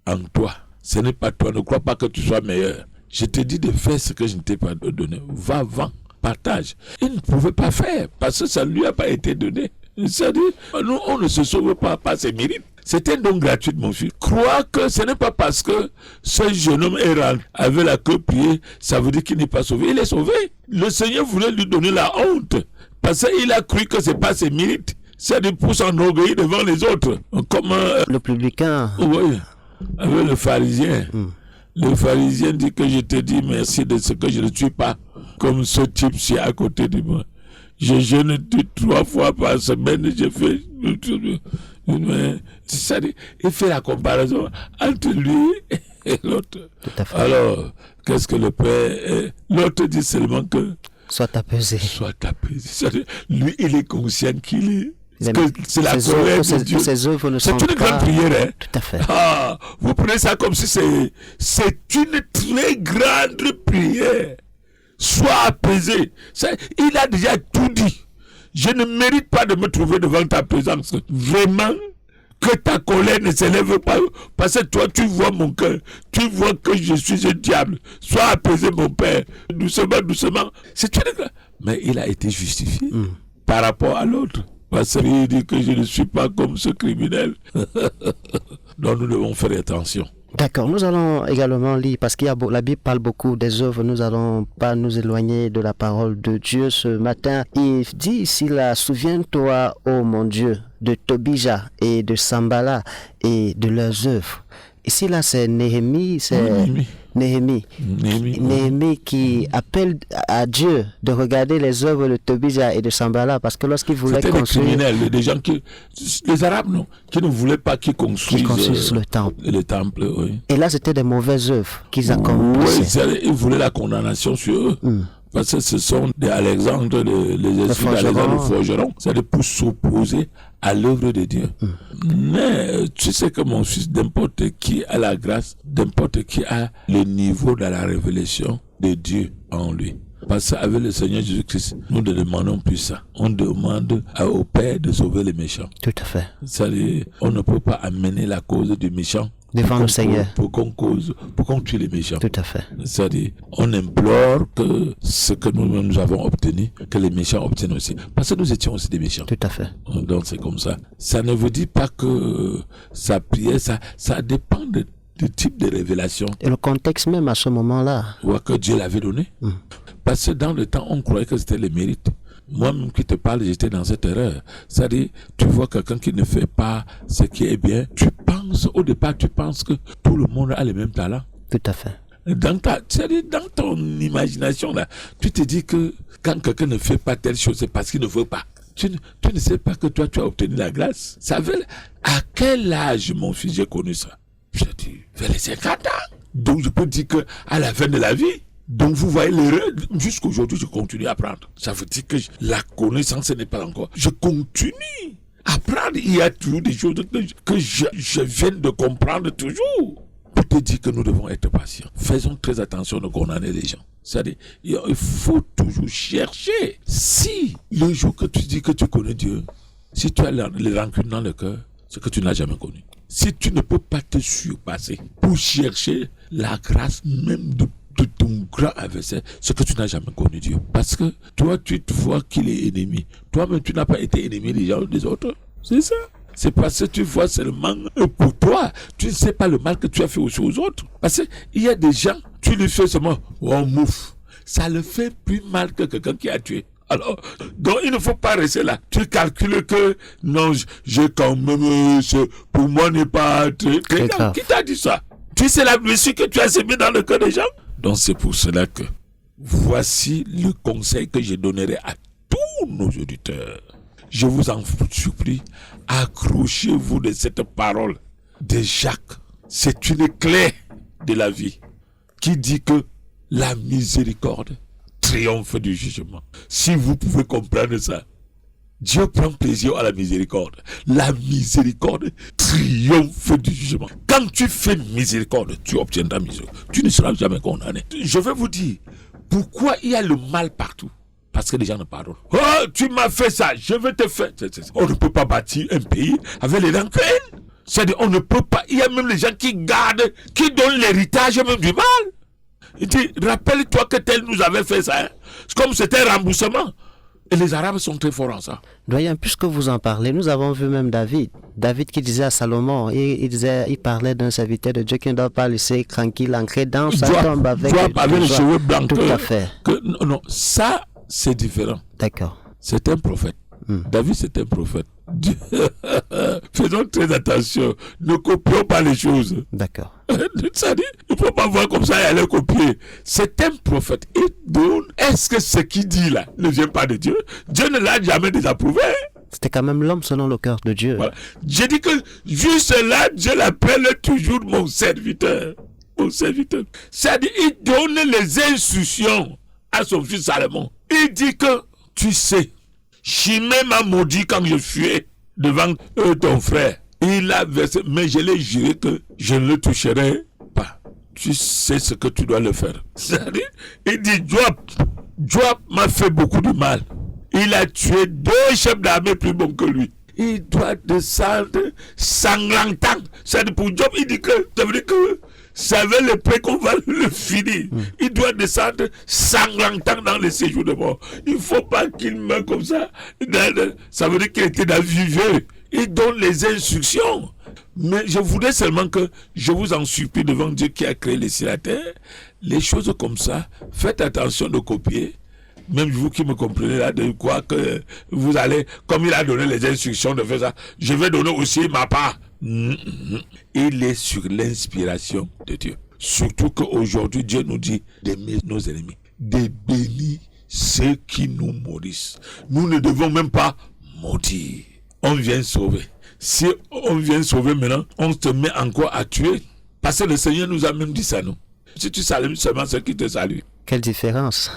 en toi. Ce n'est pas toi, ne crois pas que tu sois meilleur. Je te dis de faire ce que je ne t'ai pas donné. Va, vends, partage. Il ne pouvait pas faire parce que ça ne lui a pas été donné. C'est-à-dire, nous, on ne se sauve pas par ses mérites. C'est un don gratuit, mon fils. Crois que ce n'est pas parce que ce jeune homme est rentré avec la queue pliée, ça veut dire qu'il n'est pas sauvé. Il est sauvé. Le Seigneur voulait lui donner la honte parce qu'il a cru que ce n'est pas ses mérites. C'est-à-dire pour s'enorgueillir devant les autres. Comme le publicain. Oui. Avec le pharisien. Le pharisien dit que je te dis merci de ce que je ne suis pas comme ce type-ci à côté de moi. Je jeûne 3 fois par semaine, je fais... C'est-à-dire, il fait la comparaison entre lui et l'autre. Alors, qu'est-ce que le Père... L'autre dit seulement que... Sois apaisé. Sois apaisé. Lui, il est conscient qu'il est... C'est la colère de Dieu. Ces œuvres ne sont c'est une grande prière. Hein? Tout à fait. Vous prenez ça comme si c'est une très grande prière. Sois apaisé. Il a déjà tout dit. Je ne mérite pas de me trouver devant ta présence. Vraiment, que ta colère ne s'élève pas. Parce que toi, tu vois mon cœur. Tu vois que je suis un diable. Sois apaisé, mon Père. Doucement, doucement. C'est une grande... Mais il a été justifié par rapport à l'autre. Parce qu'il dit que je ne suis pas comme ce criminel. Donc nous devons faire attention. D'accord, nous allons également lire, parce que la Bible parle beaucoup des œuvres, nous n'allons pas nous éloigner de la parole de Dieu ce matin. Il dit ici là, souviens-toi, ô mon Dieu, de Tobija et de Sambala et de leurs œuvres. Ici là, c'est Néhémie, Néhémie qui appelle à Dieu de regarder les œuvres de Tobija et de Sambala, parce que lorsqu'il voulait construire... C'était des criminels, des gens les Arabes, non, qui ne voulaient pas qu'ils construisent le temple. Le temple, oui. Et là, c'était des mauvaises œuvres qu'ils accomplissaient. Oui, ils voulaient la condamnation sur eux. Parce que ce sont des Alexandre, les esprits d'Alexandre, le forgeron, c'est-à-dire pour s'opposer à l'œuvre de Dieu. Mais tu sais que mon fils, n'importe qui a la grâce, n'importe qui a le niveau de la révélation de Dieu en lui. Parce qu'avec le Seigneur Jésus-Christ, nous ne demandons plus ça. On demande au Père de sauver les méchants. Tout à fait. C'est-à-dire, on ne peut pas amener la cause du méchant devant le Seigneur. Pour qu'on tue les méchants. Tout à fait. C'est-à-dire, on implore que ce que nous avons obtenu, que les méchants obtiennent aussi. Parce que nous étions aussi des méchants. Tout à fait. Donc c'est comme ça. Ça ne veut dire pas que sa prière, ça dépend de de type de révélation. Et le contexte même à ce moment-là. Que Dieu l'avait donné. Parce que dans le temps, on croyait que c'était le mérite. Moi-même qui te parle, j'étais dans cette erreur. C'est-à-dire, tu vois quelqu'un qui ne fait pas ce qui est bien, au départ, tu penses que tout le monde a le même talent. Tout à fait. Dans ton imagination, là, tu te dis que quand quelqu'un ne fait pas telle chose, c'est parce qu'il ne veut pas. Tu ne sais pas que toi, tu as obtenu la grâce. Ça veut, à quel âge, mon fils, j'ai connu ça? Je dis, vers les 50 ans. Donc, je peux dire qu'à la fin de la vie, donc vous voyez l'erreur, jusqu'aujourd'hui, je continue à apprendre. Ça veut dire que la connaissance n'est pas encore. Je continue à apprendre. Il y a toujours des choses que je viens de comprendre toujours. Pour te dire que nous devons être patients. Faisons très attention de condamner les gens. C'est-à-dire, il faut toujours chercher. Si le jour que tu dis que tu connais Dieu, si tu as les rancunes dans le cœur, c'est que tu n'as jamais connu. Si tu ne peux pas te surpasser pour chercher la grâce même de ton grand adversaire, c'est que tu n'as jamais connu Dieu. Parce que toi, tu te vois qu'il est ennemi. Toi-même, tu n'as pas été ennemi des gens des autres. C'est ça. C'est parce que tu vois seulement pour toi. Tu ne sais pas le mal que tu as fait aussi aux autres. Parce qu'il y a des gens, tu lui fais seulement, oh mouf. Ça le fait plus mal que quelqu'un qui a tué. Alors, donc il ne faut pas rester là. Tu calcules que, non, j'ai quand même, pour moi n'est pas très grave. Qui t'a dit ça? Tu sais la blessure que tu as semée dans le cœur des gens? Donc c'est pour cela que, voici le conseil que je donnerai à tous nos auditeurs. Je vous en supplie, accrochez-vous de cette parole de Jacques. C'est une clé de la vie qui dit que la miséricorde triomphe du jugement. Si vous pouvez comprendre ça, Dieu prend plaisir à la miséricorde. La miséricorde triomphe du jugement. Quand tu fais miséricorde, tu obtiendras miséricorde. Tu ne seras jamais condamné. Je vais vous dire pourquoi il y a le mal partout. Parce que les gens ne pardonnent. Oh, tu m'as fait ça, je vais te faire. On ne peut pas bâtir un pays avec les rancunes. C'est-à-dire, on ne peut pas. Il y a même les gens qui gardent, qui donnent l'héritage même du mal. Il dit, rappelle-toi que tel nous avait fait ça. Hein. Comme c'était un remboursement. Et les Arabes sont très forts en ça. Doyen, puisque vous en parlez, nous avons vu même David. David qui disait à Salomon, il parlait d'un serviteur de Dieu qui ne doit pas laisser tranquille entrer dans sa tombe avec les cheveux blancs. Tout à fait. Non, ça, c'est différent. D'accord. C'est un prophète. David, c'est un prophète. Faisons très attention. Ne copions pas les choses. D'accord. Ça dit, il ne faut pas voir comme ça et aller copier. C'est un prophète. Est-ce que ce qu'il dit là ne vient pas de Dieu? Dieu ne l'a jamais désapprouvé. C'était quand même l'homme selon le cœur de Dieu. Voilà. J'ai dit que juste là, Dieu l'appelle toujours mon serviteur. Mon serviteur. C'est-à-dire, il donne les instructions à son fils Salomon. Il dit que, tu sais, Chimée m'a maudit quand je fuyais devant ton frère. Il a versé, mais je l'ai juré que je ne le toucherai pas. Tu sais ce que tu dois le faire. C'est-à-dire, il dit, Joab m'a fait beaucoup de mal. Il a tué 2 chefs d'armée plus bons que lui. Il doit descendre sanglantant. C'est-à-dire, pour Joab, il dit que, ça veut dire que ça veut le prix qu'on va le finir. Il doit descendre sanglantant dans le séjour de mort. Il ne faut pas qu'il meure comme ça. Ça veut dire qu'il était dans le vieux. Il donne les instructions. Mais je voudrais seulement que je vous en supplie devant Dieu qui a créé les cieux et la terre. Les choses comme ça, faites attention de copier. Même vous qui me comprenez là, de quoi que vous allez, comme il a donné les instructions de faire ça, je vais donner aussi ma part. Il est sur l'inspiration de Dieu. Surtout qu'aujourd'hui, Dieu nous dit d'aimer nos ennemis, de bénir ceux qui nous maudissent. Nous ne devons même pas maudire. On vient sauver. Si on vient sauver maintenant, on se met encore à tuer. Parce que le Seigneur nous a même dit ça, non? Si tu salues seulement ceux qui te saluent. Quelle différence?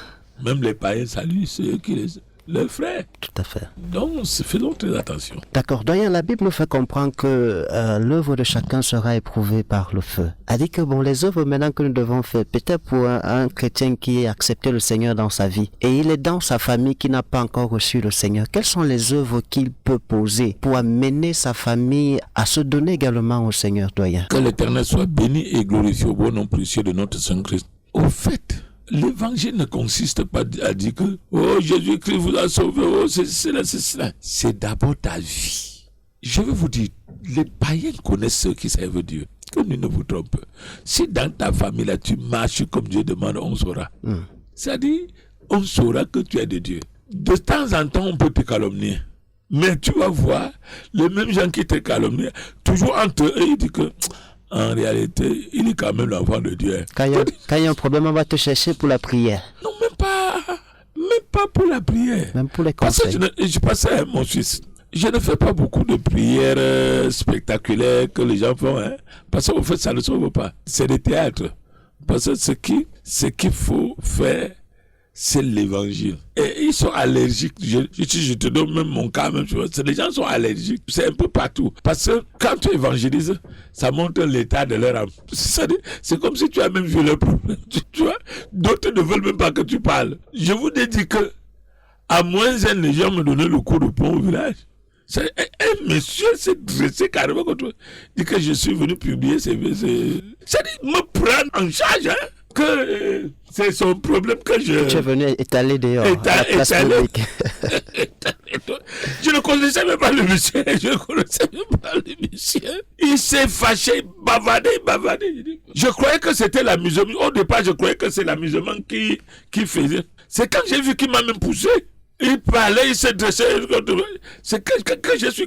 Même les païens saluent ceux qui leurs frères. Tout à fait. Donc, faisons très attention. D'accord. Doyen, la Bible nous fait comprendre que l'œuvre de chacun sera éprouvée par le feu. Elle dit que bon, les œuvres maintenant que nous devons faire, peut-être pour un chrétien qui a accepté le Seigneur dans sa vie, et il est dans sa famille qui n'a pas encore reçu le Seigneur, quelles sont les œuvres qu'il peut poser pour amener sa famille à se donner également au Seigneur, Doyen? Que l'Éternel soit béni et glorifié au bon nom précieux de notre Saint Christ. Au fait, l'évangile ne consiste pas à dire que oh Jésus-Christ vous a sauvé, oh c'est cela. C'est d'abord ta vie. Je vais vous dire, les païens connaissent ceux qui servent Dieu. que nul ne vous trompe. Si dans ta famille, là, tu marches comme Dieu demande, on saura. C'est-à-dire, on saura que tu es de Dieu. De temps en temps, on peut te calomnier. Mais tu vas voir, les mêmes gens qui te calomnient, toujours entre eux, ils disent que, en réalité, il est quand même l'enfant de Dieu. Quand il y a un problème, on va te chercher pour la prière. Non, même pas pour la prière. Même pour les Parce conseils. que je passais, mon fils, je ne fais pas beaucoup de prières spectaculaires que les gens font, hein, parce qu'en fait, ça ne sauve pas. C'est le théâtre. Parce que ce qu'il faut faire, c'est l'évangile. Et ils sont allergiques. Je te donne même mon cas, même chose. Les gens sont allergiques. C'est un peu partout. Parce que quand tu évangélises, ça montre l'état de leur âme. C'est comme si tu as même vu leur problème. Tu vois, d'autres ne veulent même pas que tu parles. Je vous ai dit que, à moins les gens me donnaient le coup de poing au village. Un monsieur s'est dressé carrément contre moi. Il dit que je suis venu publier c'est-à-dire me prendre en charge, hein, que c'est son problème que je... Tu es venu étaler dehors, à la place publique. Je ne connaissais même pas le monsieur. Il s'est fâché, bavardé. Je croyais que c'était l'amusement. Au départ, je croyais que c'est l'amusement qui faisait. C'est quand j'ai vu qu'il m'a même poussé. Il parlait, il s'est dressé. C'est que je suis...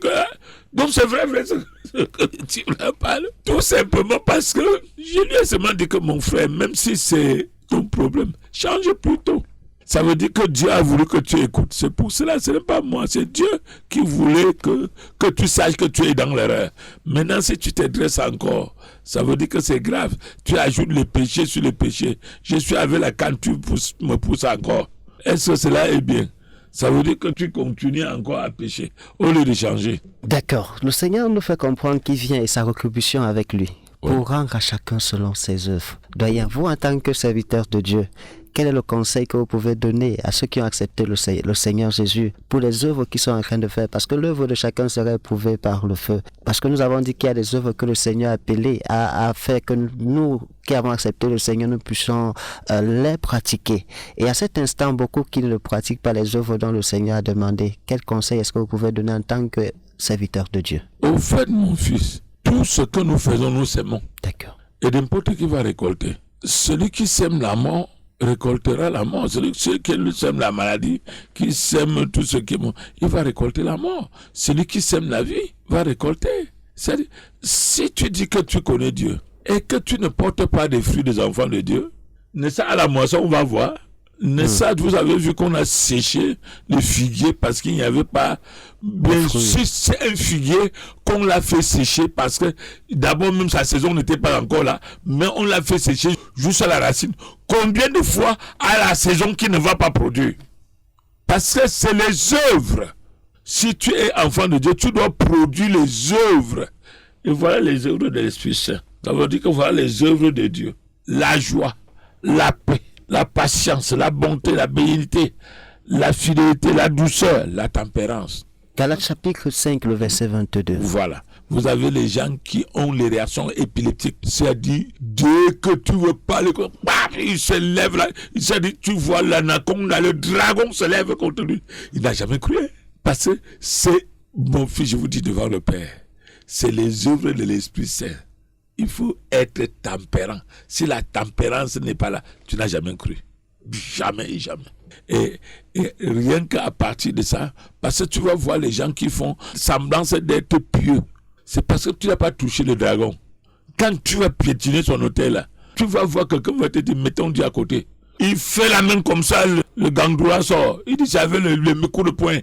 Donc c'est vrai que tu me parles. Tout simplement parce que je lui ai seulement dit que mon frère, même si c'est ton problème, change plutôt. Ça veut dire que Dieu a voulu que tu écoutes. C'est pour cela, ce n'est pas moi, c'est Dieu qui voulait que tu saches que tu es dans l'erreur. Maintenant, si tu te dresses encore, ça veut dire que c'est grave. Tu ajoutes le péché sur le péché. Je suis avec la canne, tu me pousses encore. Est-ce que cela est bien? Ça veut dire que tu continues encore à pécher au lieu de changer. D'accord. Le Seigneur nous fait comprendre qu'il vient et sa rétribution avec lui pour Oui. rendre à chacun selon ses œuvres. Doyen, vous en tant que serviteur de Dieu, quel est le conseil que vous pouvez donner à ceux qui ont accepté le Seigneur Jésus pour les œuvres qu'ils sont en train de faire? Parce que l'œuvre de chacun sera éprouvée par le feu. Parce que nous avons dit qu'il y a des œuvres que le Seigneur a appelées à faire que nous qui avons accepté le Seigneur, nous puissions les pratiquer. Et à cet instant, beaucoup qui ne pratiquent pas les œuvres dont le Seigneur a demandé. Quel conseil est-ce que vous pouvez donner en tant que serviteur de Dieu? Au fait, mon fils, tout ce que nous faisons, nous s'aimons. D'accord. Et n'importe qui va récolter. Celui qui sème la mort récoltera la mort. Celui qui sème la maladie, qui sème tout ce qui est mort, il va récolter la mort. Celui qui sème la vie va récolter. C'est-à-dire, si tu dis que tu connais Dieu et que tu ne portes pas des fruits des enfants de Dieu, n'est-ce pas à la moisson, on va voir. N'est-ce pas, vous avez vu qu'on a séché le figuier parce qu'il n'y avait pas... Bien sûr, c'est un figuier qu'on l'a fait sécher parce que d'abord même sa saison n'était pas encore là, mais on l'a fait sécher juste à la racine. Combien de fois à la saison qui ne va pas produire? Parce que c'est les œuvres. Si tu es enfant de Dieu, tu dois produire les œuvres. Et voilà les œuvres de l'Esprit Saint. Ça veut dire que voilà les œuvres de Dieu. La joie, la paix, la patience, la bonté, la bénignité, la fidélité, la douceur, la tempérance. Galates chapitre 5, le verset 22. Voilà. Vous avez les gens qui ont les réactions épileptiques. C'est-à-dire, dès que tu veux parler, il se lève là. C'est-à-dire, tu vois l'anaconde, le dragon se lève contre lui. Il n'a jamais cru. Parce que c'est, mon fils, je vous dis devant le Père, c'est les œuvres de l'Esprit Saint. Il faut être tempérant. Si la tempérance n'est pas là, tu n'as jamais cru. Jamais. Et rien qu'à partir de ça, parce que tu vas voir les gens qui font semblance d'être pieux. C'est parce que tu n'as pas touché le dragon. Quand tu vas piétiner son hôtel, là, tu vas voir quelqu'un va te dire, mettons Dieu à côté. Il fait la main comme ça, le gandoua sort. Il dit, j'avais le coup de poing.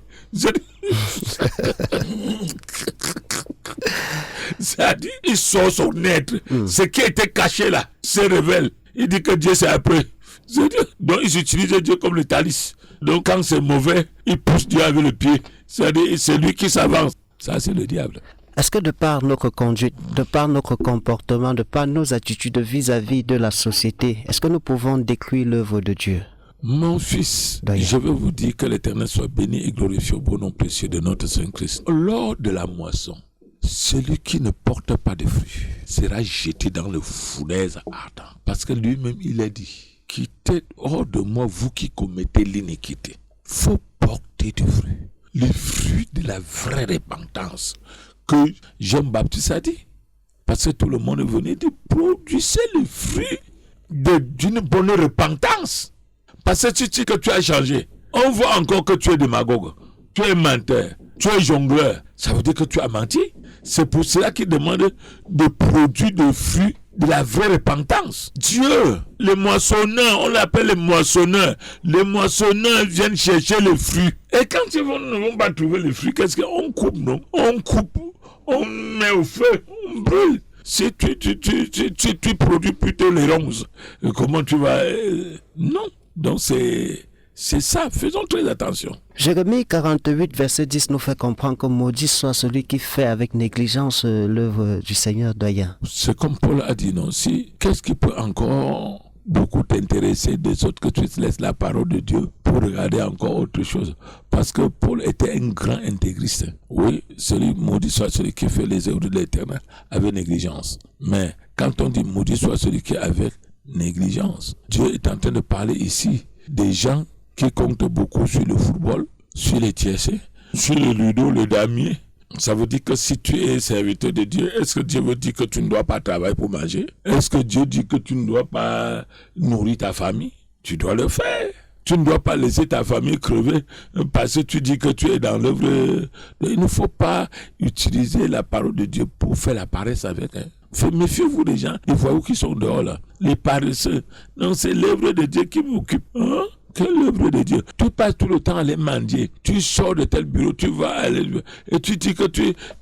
C'est-à-dire, il sort son être. Ce qui était caché là, se révèle. Il dit que Dieu c'est après. Donc, ils utilisent Dieu comme le talice. Donc, quand c'est mauvais, ils poussent Dieu avec le pied. C'est-à-dire, c'est lui qui s'avance. Ça, c'est le diable. Est-ce que de par notre conduite, de par notre comportement, de par nos attitudes vis-à-vis de la société, est-ce que nous pouvons décrire l'œuvre de Dieu? Mon fils, je veux vous dire que l'Éternel soit béni et glorifié au beau nom précieux de notre Saint Christ. Lors de la moisson, celui qui ne porte pas de fruits sera jeté dans le fournaise ardent. Parce que lui-même, il a dit, quittez hors de moi, vous qui commettez l'iniquité. Faut porter du fruit. Le fruit de la vraie repentance que Jean-Baptiste a dit. Parce que tout le monde est venu dire, produisez le fruit d'une bonne repentance. Parce que tu dis que tu as changé. On voit encore que tu es démagogue, tu es menteur, tu es jongleur. Ça veut dire que tu as menti. C'est pour cela qu'il demande de produire des fruits de la vraie repentance. Dieu, les moissonneurs, on l'appelle les moissonneurs. Les moissonneurs viennent chercher les fruits. Et quand ils ne vont pas trouver les fruits, qu'est-ce qu'on coupe, non? On coupe, on met au feu, on brûle. Si tu produis plutôt les ronces, comment tu vas... Non. Donc c'est ça, faisons très attention. Jérémie 48, verset 10 nous fait comprendre que maudit soit celui qui fait avec négligence l'œuvre du Seigneur doyen. C'est comme Paul a dit, non, si, qu'est-ce qui peut encore beaucoup t'intéresser des autres que tu te laisses la parole de Dieu pour regarder encore autre chose? Parce que Paul était un grand intégriste. Oui, celui maudit soit celui qui fait les œuvres de l'Éternel avec négligence. Mais quand on dit maudit soit celui qui est avec négligence, Dieu est en train de parler ici des gens qui comptent beaucoup sur le football, sur les tiercés, sur le ludo, le damier. Ça veut dire que si tu es serviteur de Dieu, est-ce que Dieu veut dire que tu ne dois pas travailler pour manger? Est-ce que Dieu dit que tu ne dois pas nourrir ta famille? Tu dois le faire. Tu ne dois pas laisser ta famille crever parce que tu dis que tu es dans l'œuvre. Il ne faut pas utiliser la parole de Dieu pour faire la paresse avec elle. Méfiez-vous des gens, les voyous qui sont dehors là, les paresseux. Non, c'est l'œuvre de Dieu qui m'occupe. Hein? Quelle œuvre de Dieu? Tu passes tout le temps à aller mendier. Tu sors de tel bureau, tu vas aller et tu dis que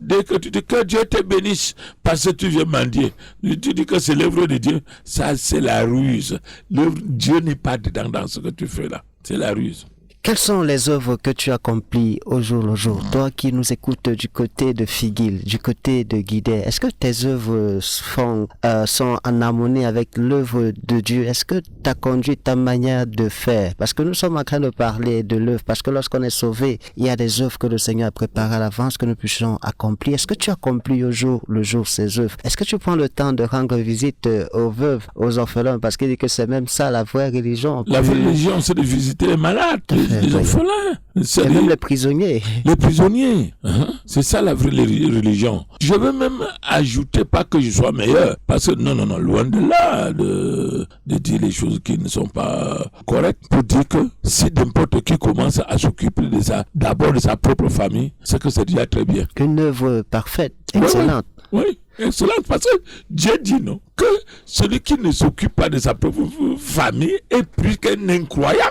dès que tu dis que Dieu te bénisse parce que tu viens mendier. Tu dis que c'est l'œuvre de Dieu. Ça, c'est la ruse. Dieu n'est pas dedans dans ce que tu fais là. C'est la ruse. Quelles sont les œuvres que tu accomplis au jour le jour? Toi qui nous écoutes du côté de Figuil, du côté de Guidé, est-ce que tes œuvres sont en harmonie avec l'œuvre de Dieu? Est-ce que tu as conduit ta manière de faire? Parce que nous sommes en train de parler de l'œuvre, parce que lorsqu'on est sauvé, il y a des œuvres que le Seigneur a préparées à l'avance que nous puissions accomplir. Est-ce que tu accomplis au jour le jour ces œuvres? Est-ce que tu prends le temps de rendre visite aux veuves, aux orphelins? Parce qu'il dit que c'est même ça la vraie religion. La vraie religion, c'est de visiter les malades. Les orphelins, et même les prisonniers. Les prisonniers, hein? C'est ça la vraie religion. Je veux même ajouter, pas que je sois meilleur, parce que non, loin de là, de dire les choses qui ne sont pas correctes, pour dire que si n'importe qui commence à s'occuper de ça, d'abord de sa propre famille, c'est que c'est déjà très bien. Une œuvre parfaite, excellente. Oui, excellente, parce que Dieu dit non, que celui qui ne s'occupe pas de sa propre famille est plus qu'un incroyant.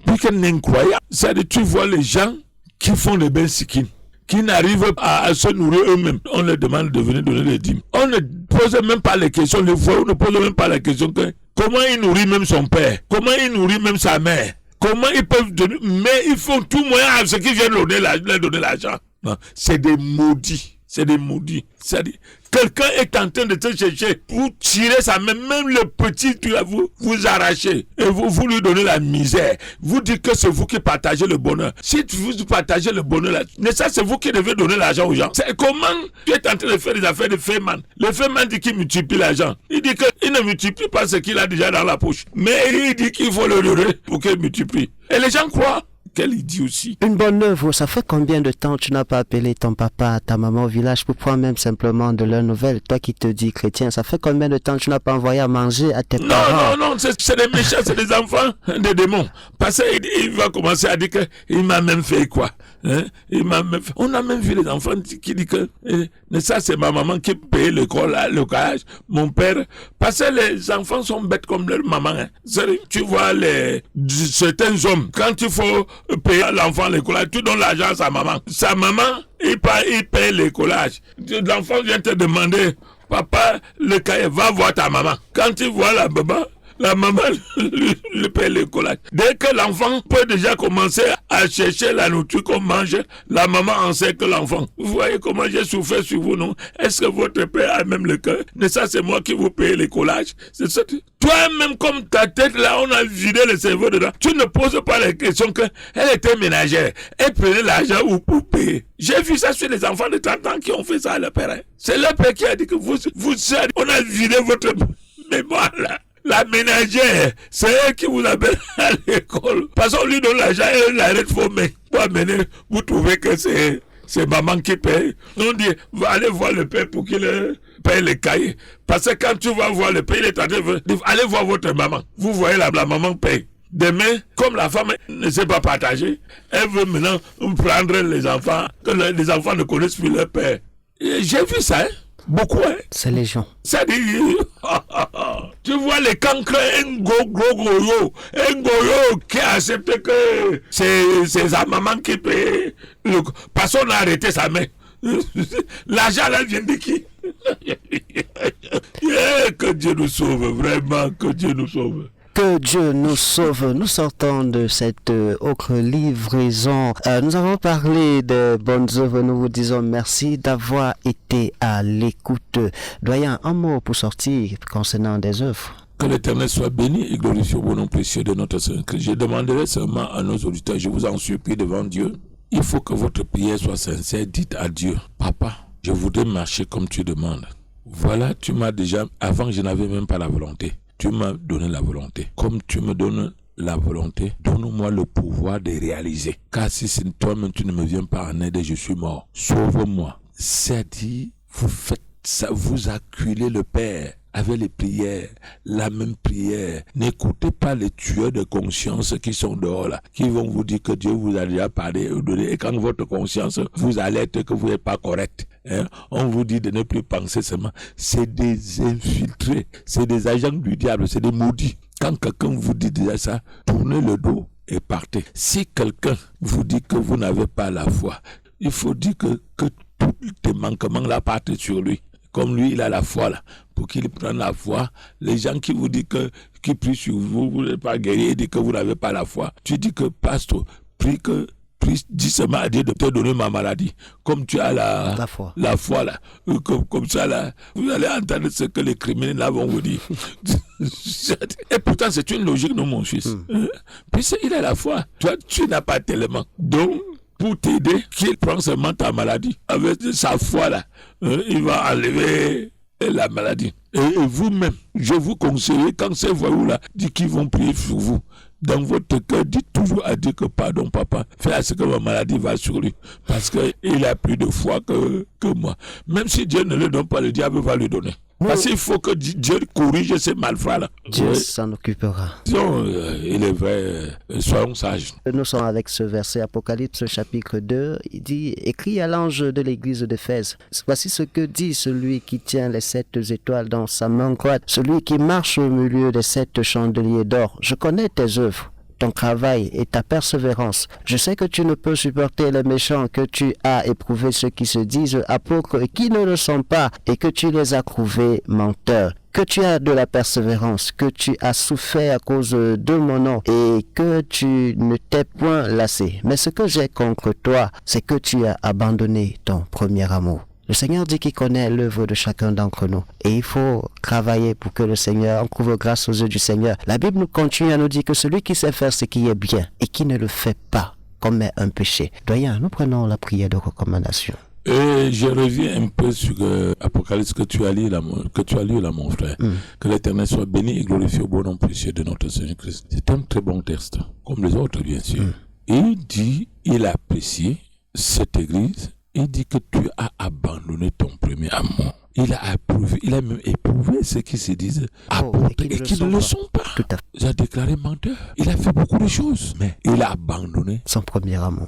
Plus qu'un incroyant. C'est-à-dire, tu vois les gens qui font des bains sikines, qui n'arrivent à se nourrir eux-mêmes. On leur demande de venir donner les dîmes. On ne pose même pas les questions, les voyous ne posent même pas la question que comment il nourrit même son père, comment il nourrit même sa mère, comment ils peuvent donner, mais ils font tout moyen à ceux qui viennent leur donner l'argent. Non, c'est des maudits. C'est des maudits. C'est-à-dire, quelqu'un est en train de te chercher pour tirer sa main, même le petit, tu vas vous arracher. Et vous lui donnez la misère. Vous dites que c'est vous qui partagez le bonheur. Si vous partagez le bonheur, là, mais ça, c'est vous qui devez donner l'argent aux gens. C'est comment tu es en train de faire des affaires de Feynman. Le Feynman dit qu'il multiplie l'argent. Il dit qu'il ne multiplie pas ce qu'il a déjà dans la poche. Mais il dit qu'il faut le donner pour qu'il multiplie. Et les gens croient. Quel idiot aussi. Une bonne œuvre, ça fait combien de temps tu n'as pas appelé ton papa, ta maman au village pour prendre même simplement de leurs nouvelles? Toi qui te dis chrétien, ça fait combien de temps tu n'as pas envoyé à manger à tes parents? Non, c'est des méchants, c'est des enfants, des démons. Parce qu'il va commencer à dire qu'il m'a même fait quoi? Hein? On a même vu les enfants qui disent que ça c'est ma maman qui paye l'école, le collège, mon père. Parce que les enfants sont bêtes comme leur maman. Hein. Tu vois certains hommes, quand il faut payer l'enfant l'école, tu donnes l'argent à sa maman. Sa maman, il paye l'école. L'enfant vient te demander, papa, le cahier, va voir ta maman. Quand tu vois la maman lui paye l'école. Dès que l'enfant peut déjà commencer à chercher la nourriture qu'on mange, la maman en sait que l'enfant. Vous voyez comment j'ai souffert sur vous, non? Est-ce que votre père a même le cœur? Mais ça, c'est moi qui vous paye l'écolage. C'est ça. Toi-même, comme ta tête, là, on a vidé le cerveau dedans. Tu ne poses pas les questions qu'elle était ménagère. Elle prenait l'argent ou pour payer. J'ai vu ça sur les enfants de 30 ans qui ont fait ça à leur père. Hein. C'est leur père qui a dit que on a vidé votre mémoire, là. La ménagère, c'est elle qui vous appelle à l'école. Parce qu'on lui donne l'argent et elle l'arrête faux, mais pour amener, vous trouvez que c'est c'est maman qui paye. On dit, va aller voir le père pour qu'il paye les cahiers. Parce que quand tu vas voir le père, il est en train de dire, allez voir votre maman. Vous voyez la maman paye. Demain, comme la femme ne sait pas partager, elle veut maintenant prendre les enfants, que les enfants ne connaissent plus leur père. Et j'ai vu ça, hein? Beaucoup, hein? C'est légion. Ça dit, tu vois les cancres, un gros goyo qui a accepté que c'est sa maman qui paye. Personne n'a arrêté sa main. L'argent là vient de qui? Que Dieu nous sauve, vraiment, que Dieu nous sauve. Que Dieu nous sauve. Nous sortons de cette autre livraison. Nous avons parlé de bonnes œuvres. Nous vous disons merci d'avoir été à l'écoute. Doyen, un mot pour sortir concernant des œuvres. Que l'Éternel soit béni et glorifié au nom précieux de notre Seigneur Christ. Je demanderai seulement à nos auditeurs, je vous en supplie devant Dieu, il faut que votre prière soit sincère. Dites à Dieu, Papa, je voudrais marcher comme tu demandes. Voilà, tu m'as déjà, avant je n'avais même pas la volonté. Tu m'as donné la volonté. Comme tu me donnes la volonté, donne-moi le pouvoir de réaliser. Car si c'est toi-même, tu ne me viens pas en aide, je suis mort. Sauve-moi. C'est-à-dire, vous faites ça, vous acculez le Père avec les prières, la même prière. N'écoutez pas les tueurs de conscience qui sont dehors là, qui vont vous dire que Dieu vous a déjà parlé, et quand votre conscience vous alerte que vous n'êtes pas correct. On vous dit de ne plus penser seulement. C'est des infiltrés, c'est des agents du diable, c'est des maudits. Quand quelqu'un vous dit déjà ça, tournez le dos et partez. Si quelqu'un vous dit que vous n'avez pas la foi, il faut dire que tous tes manquements là partent sur lui. Comme lui, il a la foi là, pour qu'il prenne la foi. Les gens qui vous disent qui prient sur vous, vous n'êtes pas guéri, et disent que vous n'avez pas la foi. Tu dis que pasteur, dis seulement à Dieu de te donner ma maladie. Comme tu as la foi là. Comme ça là, vous allez entendre ce que les criminels là vont vous dire. Et pourtant c'est une logique, non mon fils. Puis il a la foi. Toi, tu n'as pas tellement. Donc, pour t'aider, qu'il prend seulement ta maladie. Avec sa foi là, il va enlever la maladie. Et vous-même, je vous conseille, quand ces voyous là disent qu'ils vont prier sur vous, dans votre cœur, dites toujours à Dieu que pardon papa, fais à ce que ma maladie va sur lui. Parce qu'il a plus de foi que moi. Même si Dieu ne le donne pas, le diable va le donner. Parce qu'il faut que Dieu corrige ces malfrats là. Dieu s'en occupera. Il est vrai, soyons sages. Nous sommes avec ce verset Apocalypse chapitre 2. Il dit, écrit à l'ange de l'église d'Éphèse, voici ce que dit celui qui tient les 7 étoiles dans sa main droite, celui qui marche au milieu des 7 chandeliers d'or. Je connais tes œuvres, ton travail et ta persévérance. Je sais que tu ne peux supporter les méchants, que tu as éprouvé ceux qui se disent apôtres et qui ne le sont pas, et que tu les as trouvés menteurs. Que tu as de la persévérance, que tu as souffert à cause de mon nom, et que tu ne t'es point lassé. Mais ce que j'ai contre toi, c'est que tu as abandonné ton premier amour. Le Seigneur dit qu'il connaît l'œuvre de chacun d'entre nous. Et il faut travailler pour que le Seigneur, on trouve grâce aux yeux du Seigneur. La Bible nous continue à nous dire que celui qui sait faire ce qui est bien et qui ne le fait pas commet un péché. Doyen, nous prenons la prière de recommandation. Et je reviens un peu sur Apocalypse que tu as lu là, mon frère. Que l'Éternel soit béni et glorifié au bon nom précieux de notre Seigneur Christ. C'est un très bon texte, comme les autres bien sûr. Il dit, il a apprécié cette église. Il dit que tu as abandonné ton premier amour. Il a même éprouvé ceux qui se disent apôtres et qui ne le sont pas. Il a déclaré menteur. Il a fait beaucoup de choses, mais il a abandonné son premier amour.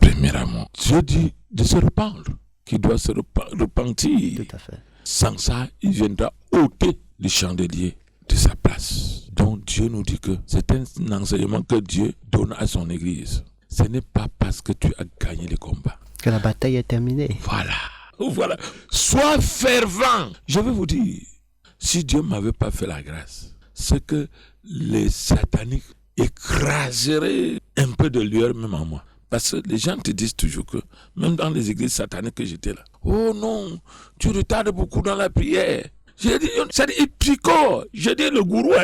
Dieu dit de se rependre, qu'il doit se repentir. Tout à fait. Sans ça, il viendra ôter le chandelier de sa place. Donc Dieu nous dit que c'est un enseignement que Dieu donne à son église. Ce n'est pas parce que tu as gagné le combat que la bataille est terminée. Voilà. Sois fervent. Je vais vous dire, si Dieu ne m'avait pas fait la grâce, c'est que les sataniques écraseraient un peu de lueur même en moi. Parce que les gens te disent toujours que, même dans les églises sataniques que j'étais là, oh non, tu retardes beaucoup dans la prière. J'ai dit, il picore. J'ai dit, le gourou,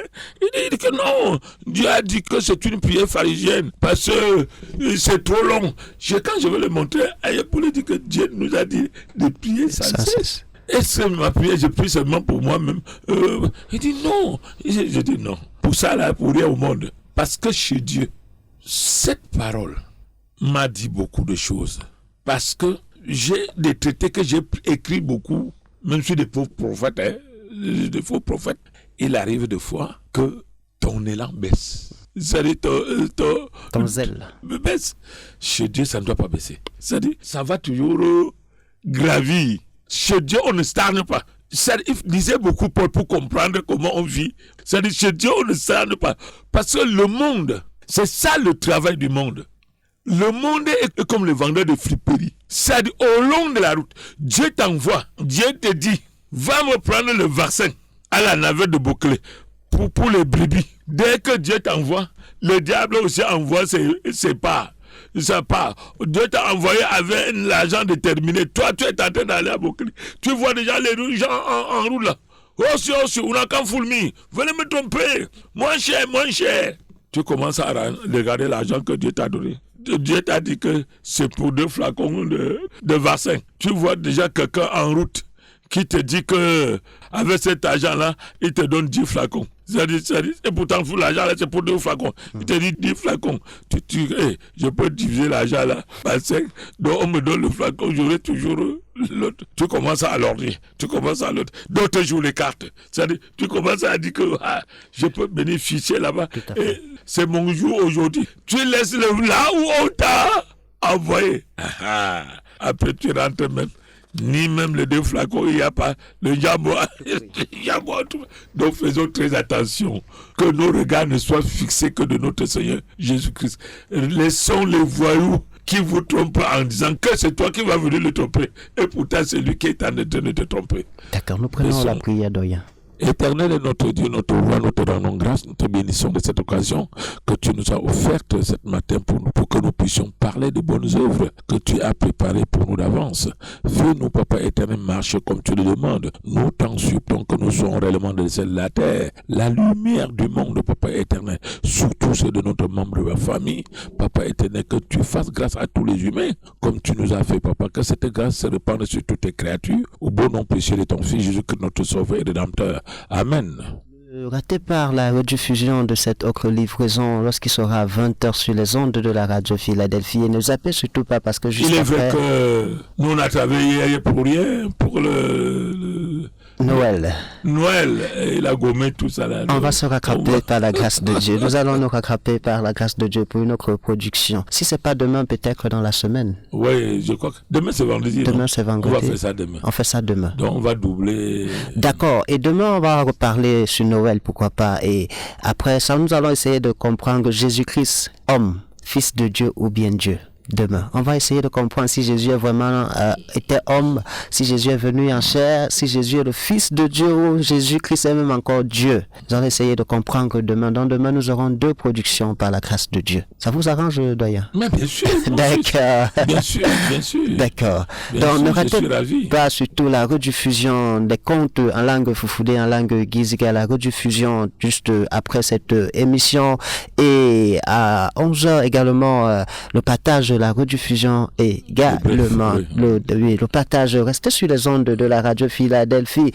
il dit que non, Dieu a dit que c'est une prière pharisienne parce que c'est trop long. Quand je vais le montrer, pour lui dire que Dieu nous a dit de prier sans cesse. Est-ce que ma prière, je prie seulement pour moi-même? Il dit non. Je dis non. Pour ça, là, pour rien au monde. Parce que chez Dieu, cette parole m'a dit beaucoup de choses. Parce que j'ai des traités que j'ai écrits beaucoup, même sur des faux prophètes, des faux prophètes. Il arrive des fois que ton élan baisse. C'est-à-dire Ton zèle baisse. Chez Dieu, ça ne doit pas baisser. C'est-à-dire, ça va toujours gravir. Chez Dieu, on ne stagne pas. Il disait beaucoup pour comprendre comment on vit. C'est-à-dire, chez Dieu, on ne stagne pas. Parce que le monde, c'est ça le travail du monde. Le monde est comme le vendeur de friperie. C'est-à-dire, au long de la route, Dieu t'envoie. Dieu te dit, va me prendre le vaccin à la navette de bouclé pour les brebis. Dès que Dieu t'envoie, le diable aussi envoie ses parts. Ça part. Dieu t'a envoyé avec l'argent déterminé. Toi, tu es en train d'aller à bouclé. Tu vois déjà les gens en route là. Oh, si, on a qu'un foulmi. Venez me tromper. Moins cher. Tu commences à regarder l'argent que Dieu t'a donné. Dieu t'a dit que c'est pour 2 flacons de vaccin. Tu vois déjà quelqu'un en route qui te dit que avec cet argent-là, il te donne 10 flacons. Et pourtant, l'argent là, c'est pour 2 flacons. Il te dit 10 flacons. Je peux diviser l'argent là par 5. Donc, on me donne le flacon, j'aurai toujours l'autre. Tu commences à l'ordre. D'autres jouent les cartes. C'est-à-dire, tu commences à dire que je peux bénéficier là-bas. Et c'est mon jour aujourd'hui. Tu laisses là où on t'a envoyé. Après, tu rentres même. Ni même les 2 flacons, il n'y a pas le jambon. Donc faisons très attention que nos regards ne soient fixés que de notre Seigneur Jésus-Christ. Laissons les voyous qui vous trompent en disant que c'est toi qui vas venir le tromper. Et pourtant c'est lui qui est en train de te tromper. D'accord, nous prenons la prière d'Oya. Éternel est notre Dieu, notre roi, nous te rendons grâce, nous te bénissons de cette occasion que tu nous as offerte ce matin pour que nous puissions parler de bonnes œuvres que tu as préparées pour nous d'avance. Fais-nous, Papa éternel, marcher comme tu le demandes. Nous t'en supplions que nous soyons réellement de celle de la terre, la lumière du monde, Papa éternel, surtout ceux de notre membre de la famille. Papa éternel, que tu fasses grâce à tous les humains, comme tu nous as fait, Papa, que cette grâce se répande sur toutes tes créatures, au bon nom précieux de ton Fils Jésus-Christ, notre Sauveur et Rédempteur. Amen. Raté par la rediffusion de cette autre livraison lorsqu'il sera à 20h sur les ondes de la radio Philadelphie. Et ne zappez surtout pas parce que juste il est après... vrai que nous on a travaillé pour rien, pour le Noël. Il a gommé tout ça là. On va se rattraper par la grâce de Dieu. Nous allons nous rattraper par la grâce de Dieu pour une autre production. Si c'est pas demain, peut-être dans la semaine. Oui, je crois que demain c'est vendredi. Demain c'est vendredi. On va faire ça demain. On fait ça demain. Donc on va doubler. D'accord. Et demain on va reparler sur Noël, pourquoi pas. Et après ça, nous allons essayer de comprendre Jésus-Christ, homme, fils de Dieu ou bien Dieu. Demain, on va essayer de comprendre si Jésus est vraiment était homme, si Jésus est venu en chair, si Jésus est le Fils de Dieu ou Jésus-Christ est même encore Dieu. Nous allons essayer de comprendre demain. Donc demain, nous aurons 2 productions par la grâce de Dieu. Ça vous arrange, doyen? Mais bien sûr. D'accord. Bien sûr. D'accord. Donc ne ratez pas surtout la rediffusion des contes en langue foufoudé, en langue giziga, la rediffusion juste après cette émission. Et à 11h également, le partage la rediffusion également. Le partage, restez sur les ondes de la radio Philadelphie.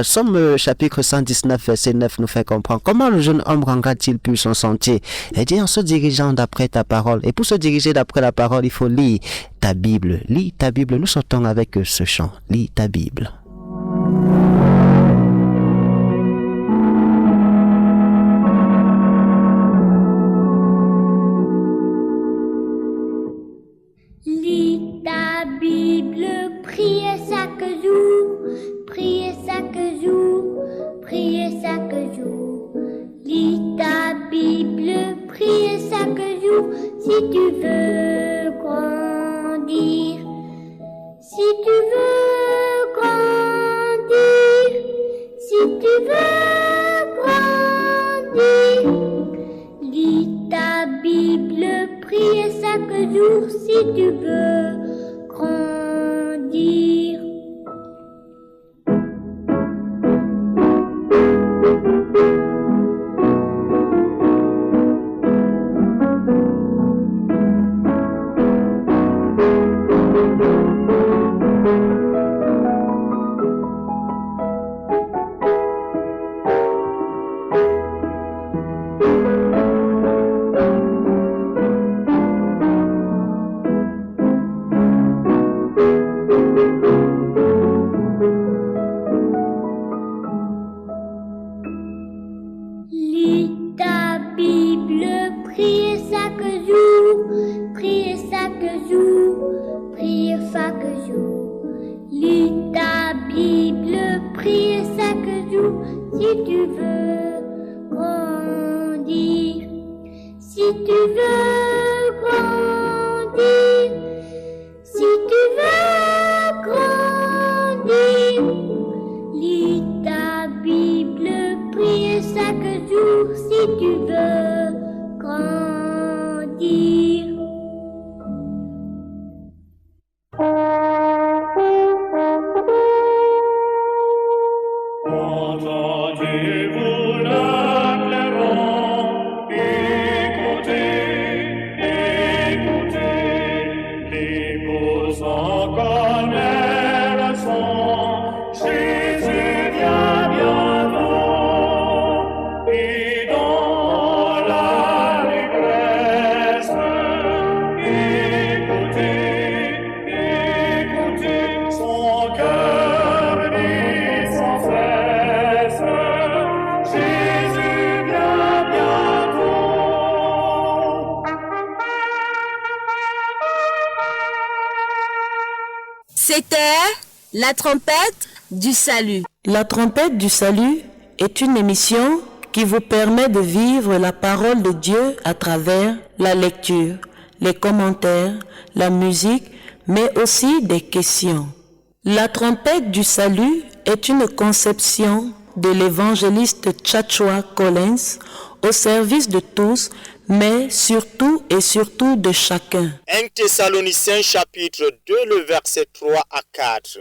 Somme chapitre 119 verset 9 nous fait comprendre comment le jeune homme rendra-t-il plus son sentier. Il dit en se dirigeant d'après ta parole. Et pour se diriger d'après la parole, il faut lire ta Bible. Lis ta Bible. Nous sortons avec ce chant. Lis ta Bible. Lis ta Bible, priez chaque jour, priez chaque jour, priez chaque jour. Lis ta Bible, priez chaque jour, si tu veux grandir, si tu veux grandir, si tu veux grandir. Lis ta Bible, priez chaque jour si tu veux grandir. prier chaque jour si tu veux grandir. Si tu veux grandir, si tu veux grandir, lis ta Bible, prie chaque jour si tu veux grandir. Entendez-vous le clairon, écoutez, écoutez, les beaux en connaissent le son, Jésus vient bientôt, et dans l'allégresse, écoutez, écoutez, son cœur dit sans cesse, Jésus vient bientôt. C'était la trompette du salut. La trompette du salut est une émission qui vous permet de vivre la parole de Dieu à travers la lecture, les commentaires, la musique, mais aussi des questions. La trompette du salut est une conception de l'évangéliste Tchatchoua Collins au service de tous, mais surtout et surtout de chacun. 1 Thessaloniciens chapitre 2, le verset 3 à 4.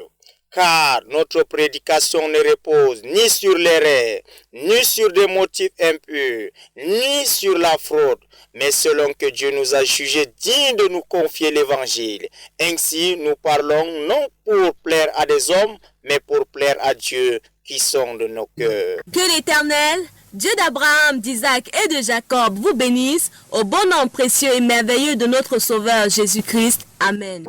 Car notre prédication ne repose ni sur les rêves, ni sur des motifs impurs, ni sur la fraude, mais selon que Dieu nous a jugés dignes de nous confier l'évangile. Ainsi, nous parlons non pour plaire à des hommes, mais pour plaire à Dieu qui sonde nos cœurs. Que l'Éternel, Dieu d'Abraham, d'Isaac et de Jacob, vous bénisse au bon nom précieux et merveilleux de notre Sauveur Jésus-Christ. Amen.